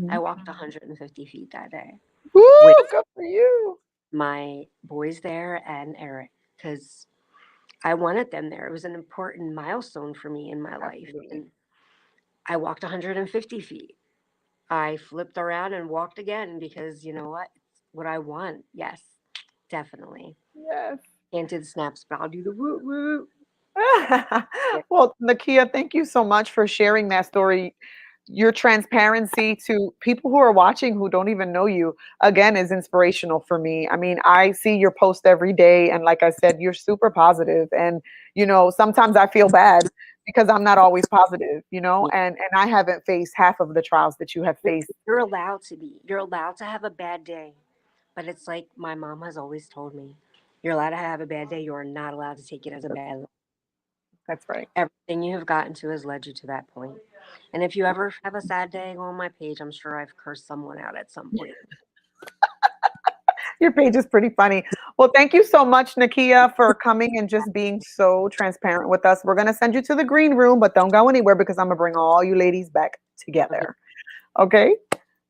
I walked 150 feet that day. Woo, good for you. My boys there and Eric, because I wanted them there. It was an important milestone for me in my life. And I walked 150 feet. I flipped around and walked again because you know what? It's what I want. Yes, definitely. Yes. Can't do the snaps, but I'll do the woo woo. Well, Nakia, thank you so much for sharing that story. Your transparency to people who are watching who don't even know you, again, is inspirational for me. I mean, I see your post every day. And like I said, you're super positive. And, sometimes I feel bad because I'm not always positive, and I haven't faced half of the trials that you have faced. You're allowed to be. You're allowed to have a bad day. But it's like my mom has always told me, you're allowed to have a bad day. You're not allowed to take it as a bad day. That's right. Everything you have gotten to has led you to that point. And if you ever have a sad day, go on my page. I'm sure I've cursed someone out at some point. Your page is pretty funny. Well, thank you so much, Nakia, for coming and just being so transparent with us. We're going to send you to the green room, but don't go anywhere because I'm going to bring all you ladies back together. Okay?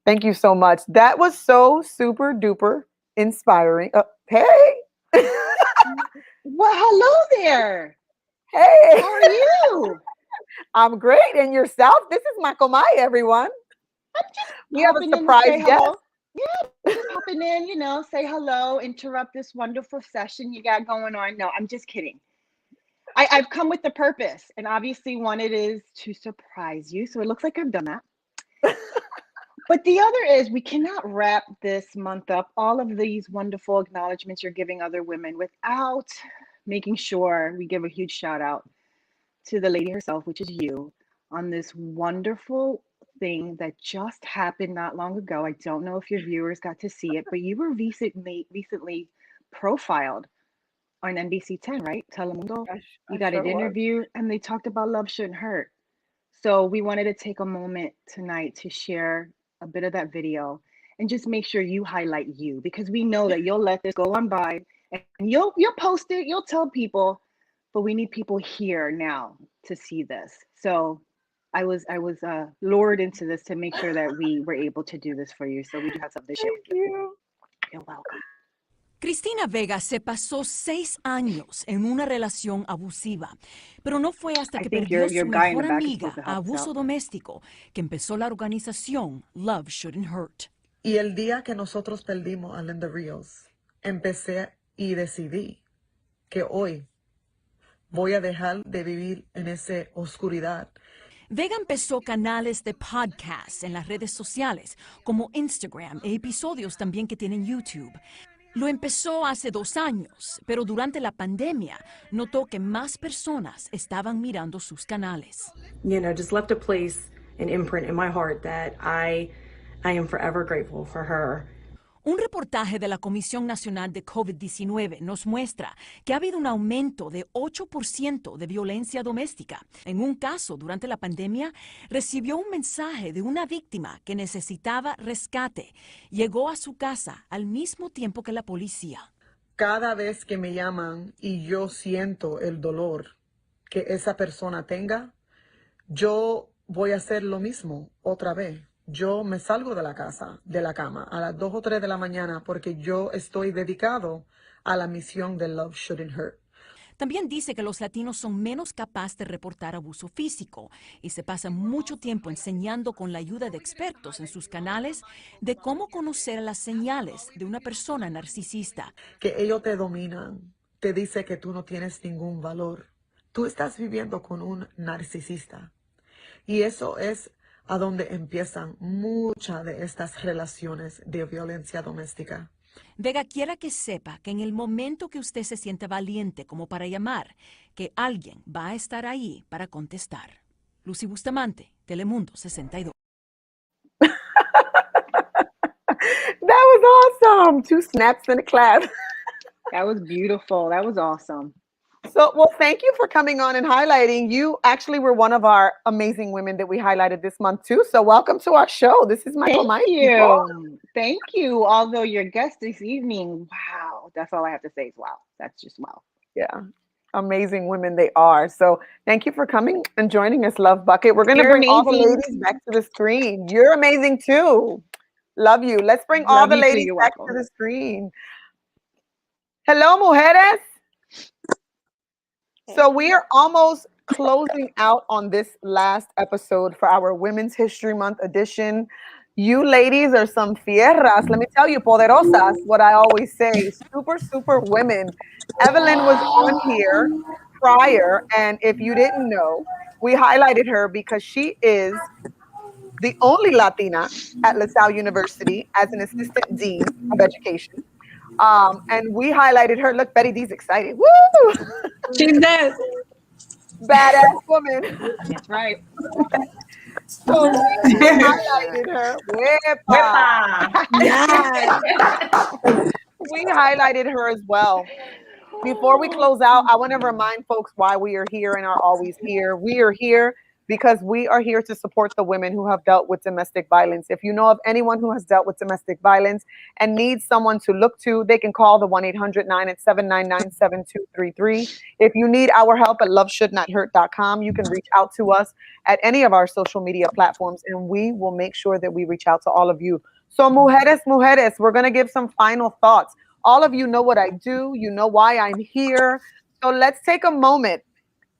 Thank you so much. That was so super duper inspiring. Hey. Well, hello there. Hey. How are you? I'm great. And yourself? This is Michael Mai, everyone. I'm just we have a surprise guest. Yeah, just popping in, say hello, interrupt this wonderful session you got going on. No, I'm just kidding. I've come with the purpose, and obviously one it is to surprise you. So it looks like I've done that. But the other is we cannot wrap this month up, all of these wonderful acknowledgments you're giving other women, without making sure we give a huge shout out to the lady herself, which is you, on this wonderful thing that just happened not long ago. I don't know if your viewers got to see it, but you were recently profiled on NBC 10, right? Telemundo. You got an interview and they talked about love shouldn't hurt. So we wanted to take a moment tonight to share a bit of that video and just make sure you highlight you, because we know that you'll let this go on by and you'll post it, you'll tell people, but we need people here now to see this. So I was lured into this to make sure that we were able to do this for you. So we do have something to share with you. You're welcome. Cristina Vega se pasó 6 años en una relación abusiva, pero no fue hasta que perdió su mejor amiga a abuso doméstico que empezó la organización Love Shouldn't Hurt. Y el día que nosotros perdimos a Linda Rios, empecé y decidí que hoy voy a dejar de vivir en esa oscuridad. Vega empezó canales de podcast en las redes sociales como Instagram e episodios también que tienen YouTube. Lo empezó hace 2 años, pero durante la pandemia notó que más personas estaban mirando sus canales. You know, just left a place, an imprint in my heart that I am forever grateful for her. Un reportaje de la Comisión Nacional de COVID-19 nos muestra que ha habido un aumento de 8% de violencia doméstica. En un caso, durante la pandemia, recibió un mensaje de una víctima que necesitaba rescate. Llegó a su casa al mismo tiempo que la policía. Cada vez que me llaman y yo siento el dolor que esa persona tenga, yo voy a hacer lo mismo otra vez. Yo me salgo de la casa, de la cama, a las 2 o 3 de la mañana porque yo estoy dedicado a la misión de Love Shouldn't Hurt. También dice que los latinos son menos capaces de reportar abuso físico y se pasan mucho tiempo enseñando con la ayuda de expertos en sus canales de cómo conocer las señales de una persona narcisista. Que ellos te dominan, te dice que tú no tienes ningún valor. Tú estás viviendo con un narcisista y eso es a donde empiezan muchas de estas relaciones de violencia doméstica. Vega quiera que sepa que en el momento que usted se siente valiente como para llamar, que alguien va a estar ahí para contestar. Lucy Bustamante, Telemundo 62. That was awesome. 2 snaps and a clap. That was beautiful. That was awesome. So, well, thank you for coming on and highlighting. You actually were one of our amazing women that we highlighted this month too. So welcome to our show. This is Michael Thank you. Thank you. Although your guest this evening, wow. That's all I have to say is wow. That's just wow. Yeah. Amazing women they are. So thank you for coming and joining us, Love Bucket. We're going to bring all the ladies back to the screen. You're amazing too. Love you. Let's bring all the ladies back to the screen. Hello, mujeres. So we are almost closing out on this last episode for our Women's History Month edition. You ladies are some fierras. Let me tell you, poderosas, what I always say, super, super women. Evelyn was on here prior, and if you didn't know, we highlighted her because she is the only Latina at LaSalle University as an assistant dean of education. And we highlighted her. Look, Betty D's excited. Woo! She's there. Badass woman. That's right. So we highlighted her. Wepa. Yes. We highlighted her as well. Before we close out, I want to remind folks why we are here and are always here. We are here because we are here to support the women who have dealt with domestic violence. If you know of anyone who has dealt with domestic violence and needs someone to look to, they can call the 1-800-987-9233. If you need our help at loveshouldnothurt.com, you can reach out to us at any of our social media platforms, and we will make sure that we reach out to all of you. So mujeres, we're going to give some final thoughts. All of you know what I do. You know why I'm here. So let's take a moment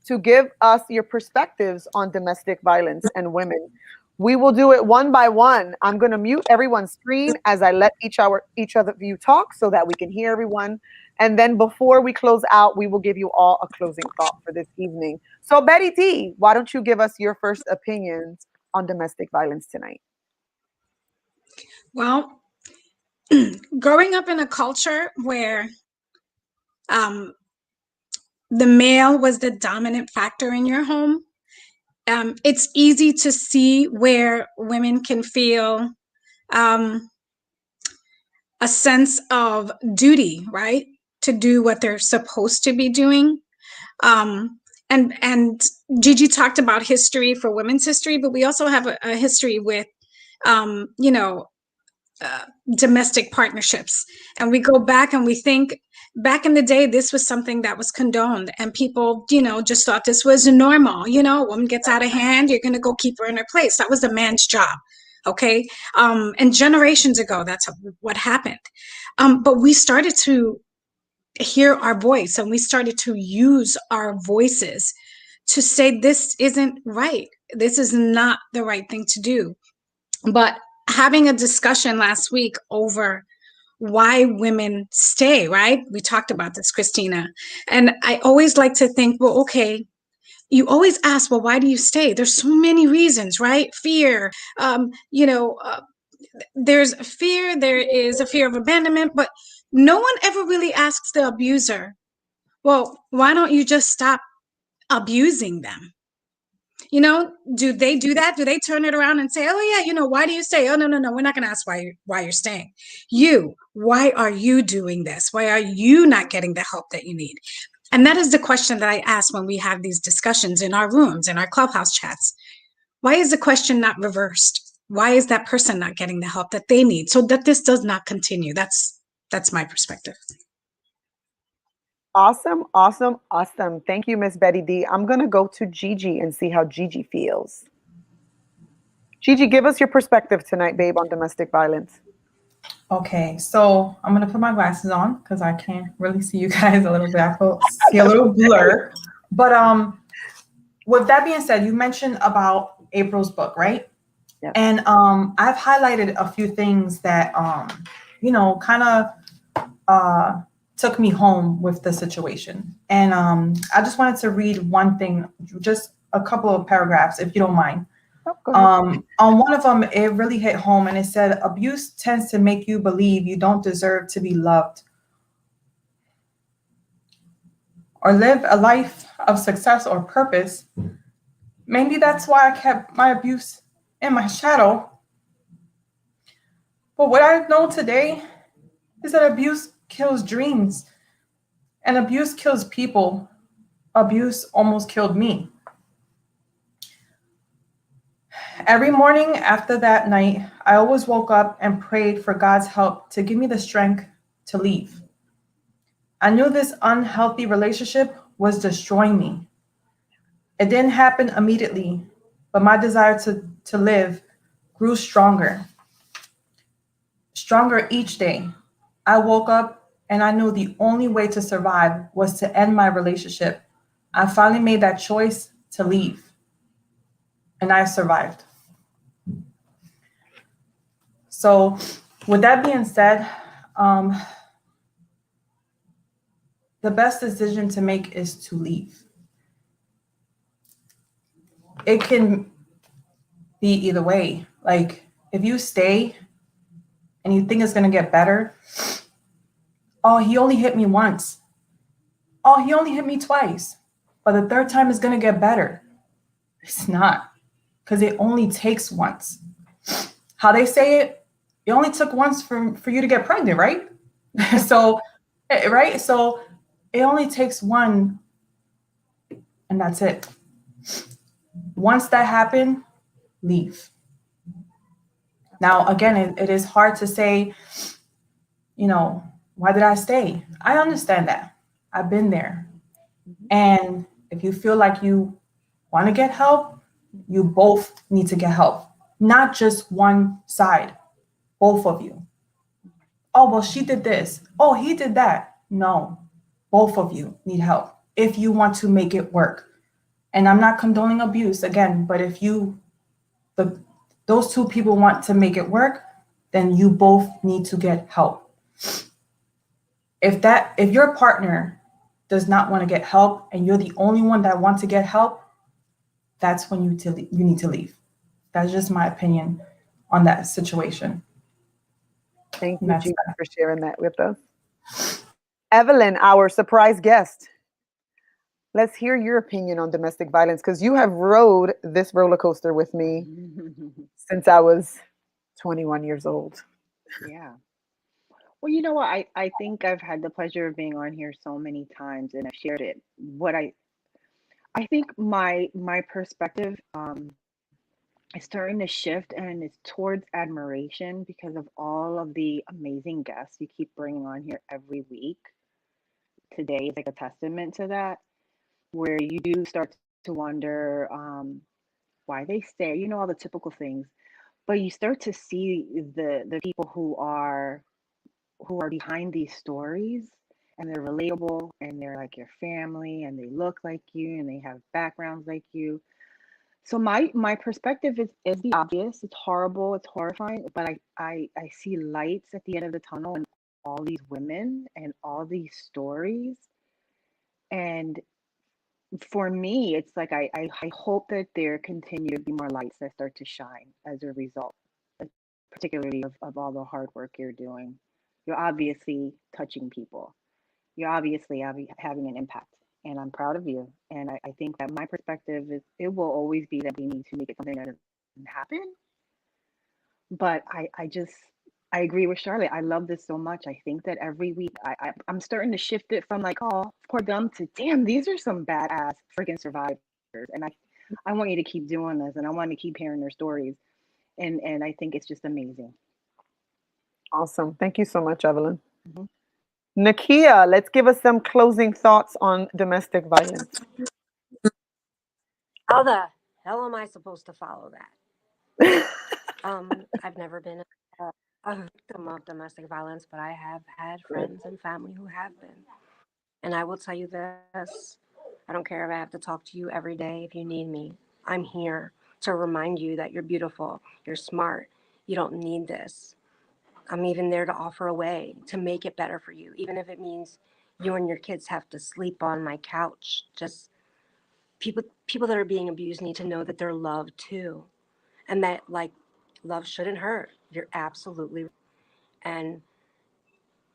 to give us your perspectives on domestic violence and women. We will do it one by one. I'm going to mute everyone's screen as I let each other of you talk so that we can hear everyone. And then before we close out, we will give you all a closing thought for this evening. So Betty D, why don't you give us your first opinions on domestic violence tonight? Well, growing up in a culture where the male was the dominant factor in your home, it's easy to see where women can feel a sense of duty, right? To do what they're supposed to be doing. And Gigi talked about history for women's history, but we also have a history with, domestic partnerships. And we go back and we think back in the day, this was something that was condoned and people, just thought this was normal. A woman gets out of hand, you're going to go keep her in her place. That was the man's job. Okay. And generations ago, that's what happened. But we started to hear our voice and we started to use our voices to say, this isn't right. This is not the right thing to do. But having a discussion last week over why women stay, right? We talked about this, Christina. And I always like to think, well, okay, you always ask, well, why do you stay? There's so many reasons, right? Fear, there's fear, there is a fear of abandonment, but no one ever really asks the abuser, well, why don't you just stop abusing them? You know, do they do that? Do they turn it around and say, oh yeah, you know, why do you stay? Oh no, no, no, we're not going to ask why you're staying. Why are you doing this? Why are you not getting the help that you need? And that is the question that I ask when we have these discussions in our rooms, in our clubhouse chats. Why is the question not reversed? Why is that person not getting the help that they need so that this does not continue? That's my perspective. Awesome, awesome, awesome. Thank you, Miss Betty D. I'm going to go to Gigi and see how Gigi feels. Gigi, give us your perspective tonight, babe, on domestic violence. Okay, so I'm going to put my glasses on because I can't really see you guys a little bit. I see a little blur. But with that being said, you mentioned about April's book, right? Yeah. And I've highlighted a few things that, you know, kind of took me home with the situation. And I just wanted to read one thing, just a couple of paragraphs, if you don't mind. On one of them, it really hit home, and it said, abuse tends to make you believe you don't deserve to be loved or live a life of success or purpose. Maybe that's why I kept my abuse in my shadow. But what I know today is that abuse kills dreams, and abuse kills people. Abuse almost killed me. Every morning after that night, I always woke up and prayed for God's help to give me the strength to leave. I knew this unhealthy relationship was destroying me. It didn't happen immediately, but my desire to live grew stronger. Stronger each day. I woke up and I knew the only way to survive was to end my relationship. I finally made that choice to leave, and I survived. So with that being said, the best decision to make is to leave. It can be either way. Like if you stay and you think it's going to get better, oh, he only hit me once. Oh, he only hit me twice. But the third time is going to get better. It's not, because it only takes once. How they say it, it only took once for you to get pregnant, right? So, right? So it only takes one, and that's it. Once that happened, leave. Now, again, it is hard to say, you know, why did I stay? I understand that. I've been there. And if you feel like you want to get help, you both need to get help. Not just one side, both of you. Oh, well, she did this. Oh, he did that. No, both of you need help if you want to make it work. And I'm not condoning abuse again, but if those two people want to make it work, then you both need to get help. If your partner does not want to get help and you're the only one that wants to get help, that's when you need to leave. That's just my opinion on that situation. Thank you, Gigi, for sharing that with us. Evelyn, our surprise guest. Let's hear your opinion on domestic violence, because you have rode this roller coaster with me since I was 21 years old. Yeah. Well, you know what? I think I've had the pleasure of being on here so many times, and I've shared it. What I think my perspective is starting to shift, and it's towards admiration because of all of the amazing guests you keep bringing on here every week. Today is like a testament to that, where you do start to wonder why they stay, you know, all the typical things, but you start to see the people who are behind these stories, and they're relatable, and they're like your family, and they look like you, and they have backgrounds like you. So my perspective is the obvious. It's horrible, it's horrifying, but I see lights at the end of the tunnel, and all these women and all these stories. And for me, it's like I hope that there continue to be more lights that start to shine as a result, particularly of all the hard work you're doing. you're obviously touching people. You're obviously having an impact. And I'm proud of you. And I think that my perspective is it will always be that we need to make it something that doesn't happen. But I agree with Charlotte. I love this so much. I think that every week I'm starting to shift it from like, oh, poor them to damn, these are some badass freaking survivors. And I want you to keep doing this and I want to keep hearing their stories. And I think it's just amazing. Awesome. Thank you so much, Evelyn. Nakia, let's give us some closing thoughts on domestic violence. How the hell am I supposed to follow that? I've never been a victim of domestic violence, but I have had friends and family who have been. And I will tell you this, I don't care if I have to talk to you every day if you need me. I'm here to remind you that you're beautiful, you're smart, you don't need this. I'm even there to offer a way to make it better for you, even if it means you and your kids have to sleep on my couch. Just people that are being abused need to know that they're loved too. And that like love shouldn't hurt. You're absolutely right. And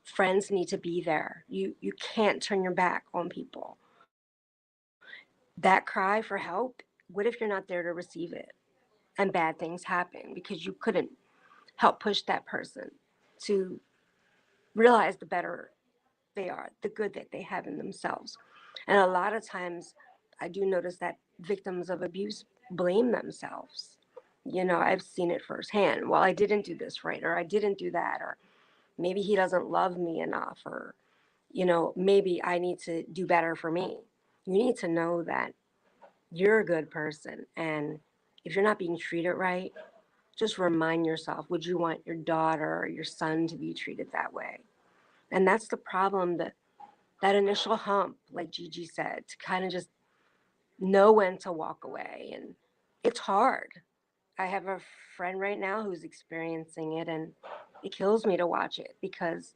friends need to be there. You can't turn your back on people. That cry for help, what if you're not there to receive it and bad things happen because you couldn't help push that person to realize the better they are, the good that they have in themselves. And a lot of times I do notice that victims of abuse blame themselves. You know, I've seen it firsthand. Well, I didn't do this right, or I didn't do that, or maybe he doesn't love me enough, or, you know, maybe I need to do better for me. You need to know that you're a good person. And if you're not being treated right, just remind yourself, would you want your daughter or your son to be treated that way? And that's the problem, that initial hump, like Gigi said, to kind of just know when to walk away. And it's hard. I have a friend right now who's experiencing it, and it kills me to watch it because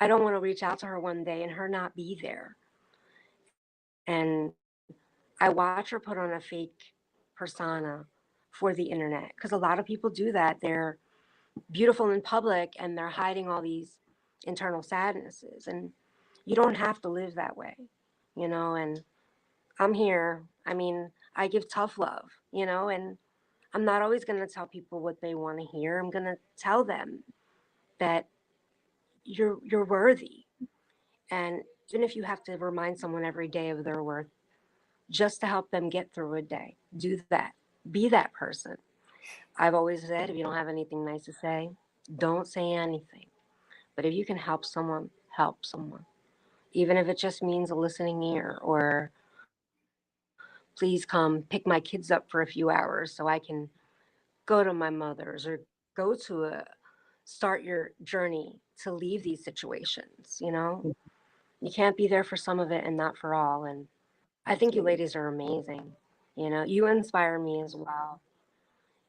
I don't want to reach out to her one day and her not be there. And I watch her put on a fake persona for the internet because a lot of people do that. They're beautiful in public and they're hiding all these internal sadnesses. And you don't have to live that way, you know, and I'm here. I mean, I give tough love, you know, and I'm not always going to tell people what they want to hear. I'm going to tell them that you're worthy. And even if you have to remind someone every day of their worth, just to help them get through a day, do that. Be that person. I've always said, if you don't have anything nice to say, don't say anything. But if you can help someone, help someone. Even if it just means a listening ear, or please come pick my kids up for a few hours so I can go to my mother's, or go to start your journey to leave these situations, you know? You can't be there for some of it and not for all. And I think you ladies are amazing. You know, you inspire me as well.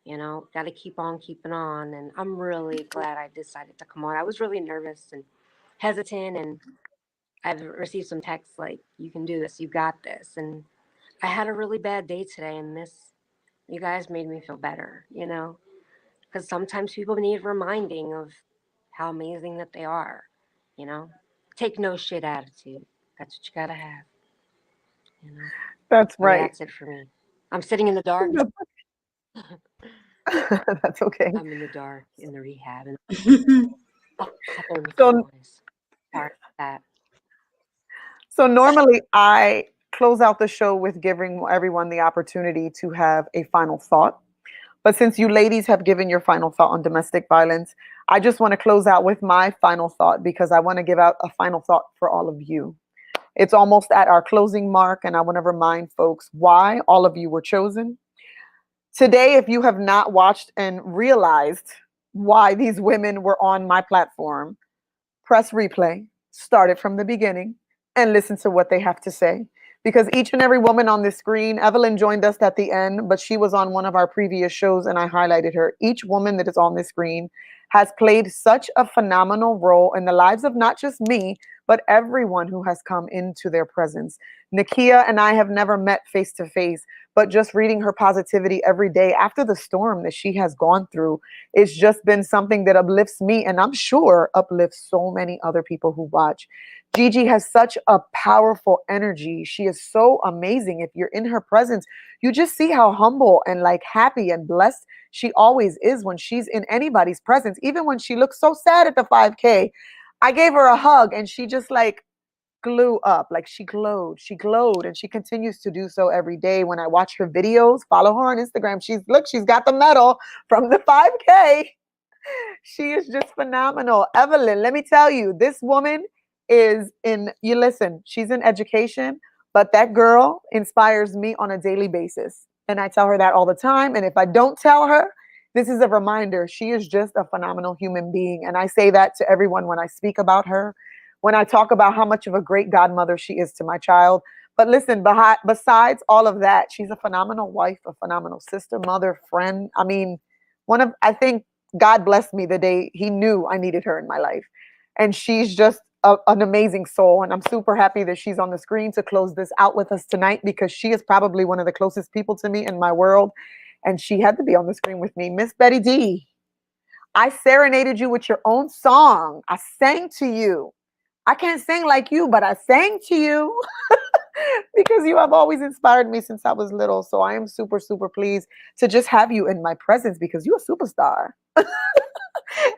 You know, got to keep on keeping on. And I'm really glad I decided to come on. I was really nervous and hesitant, and I've received some texts like, you can do this, you got this. And I had a really bad day today, and you guys made me feel better, you know, because sometimes people need reminding of how amazing that they are, you know. Take no shit attitude. That's what you got to have. You know? That's right. And that's it for me. I'm sitting in the dark. That's okay. I'm in the dark in the rehab. And so normally I close out the show with giving everyone the opportunity to have a final thought. But since you ladies have given your final thought on domestic violence, I just want to close out with my final thought because I want to give out a final thought for all of you. It's almost at our closing mark, and I want to remind folks why all of you were chosen. Today, if you have not watched and realized why these women were on my platform, press replay, start it from the beginning, and listen to what they have to say. Because each and every woman on this screen, Evelyn joined us at the end, but she was on one of our previous shows and I highlighted her. Each woman that is on this screen has played such a phenomenal role in the lives of not just me, but everyone who has come into their presence. Nakia and I have never met face to face, but just reading her positivity every day after the storm that she has gone through, it's just been something that uplifts me, and I'm sure uplifts so many other people who watch. Gigi has such a powerful energy. She is so amazing. If you're in her presence, you just see how humble and like happy and blessed she always is when she's in anybody's presence. Even when she looks so sad at the 5K, I gave her a hug and she just like glue up, like she glowed, and she continues to do so every day. When I watch her videos, follow her on Instagram, she's got the medal from the 5K. She is just phenomenal. Evelyn, let me tell you, this woman she's in education, but that girl inspires me on a daily basis. And I tell her that all the time. And if I don't tell her, this is a reminder. She is just a phenomenal human being. And I say that to everyone when I speak about her, when I talk about how much of a great godmother she is to my child. But listen, besides all of that, she's a phenomenal wife, a phenomenal sister, mother, friend. I mean, I think God blessed me the day he knew I needed her in my life. And she's just an amazing soul. And I'm super happy that she's on the screen to close this out with us tonight, because she is probably one of the closest people to me in my world. And she had to be on the screen with me. Miss Betty D, I serenaded you with your own song. I sang to you. I can't sing like you, but I sang to you because you have always inspired me since I was little. So I am super, super pleased to just have you in my presence, because you're a superstar.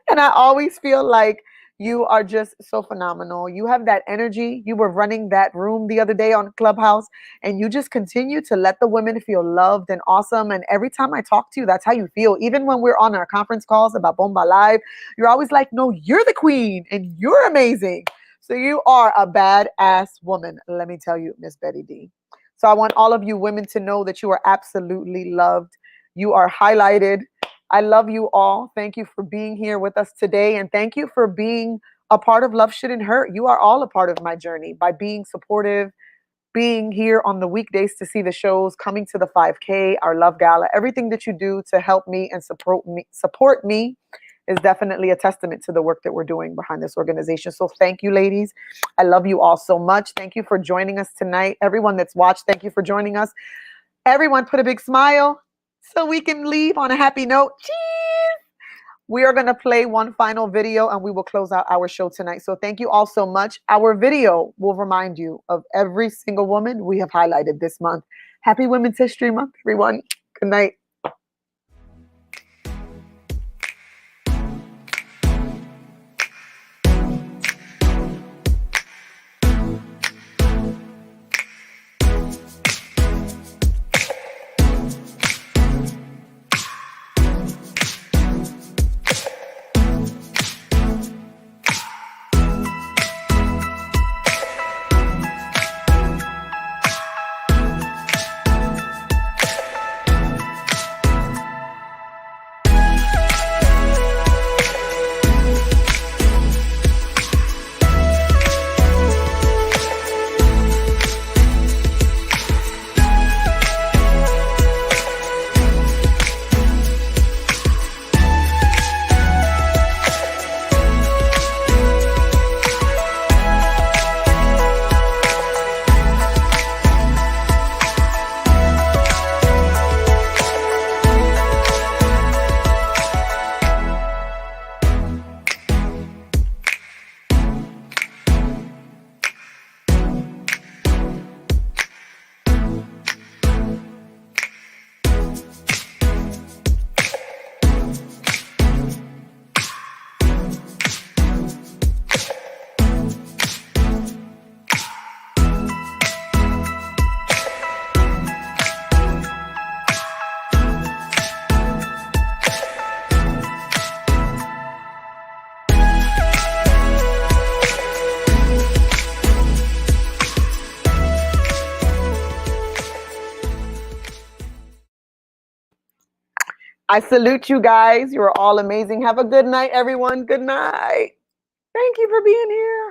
And I always feel like you are just so phenomenal. You have that energy. You were running that room the other day on Clubhouse, and you just continue to let the women feel loved and awesome. And every time I talk to you, that's how you feel. Even when we're on our conference calls about Bomba Live, you're always like, no, you're the queen and you're amazing. So you are a badass woman, let me tell you, Miss Betty D. So I want all of you women to know that you are absolutely loved. You are highlighted. I love you all. Thank you for being here with us today. And thank you for being a part of Love Shouldn't Hurt. You are all a part of my journey by being supportive, being here on the weekdays to see the shows, coming to the 5K, our Love Gala, everything that you do to help me and support me is definitely a testament to the work that we're doing behind this organization. So thank you, ladies. I love you all so much. Thank you for joining us tonight. Everyone that's watched, thank you for joining us. Everyone put a big smile so we can leave on a happy note. Cheers! We are going to play one final video and we will close out our show tonight. So thank you all so much. Our video will remind you of every single woman we have highlighted this month. Happy Women's History Month, everyone. Good night. I salute you guys. You are all amazing. Have a good night, everyone. Good night. Thank you for being here.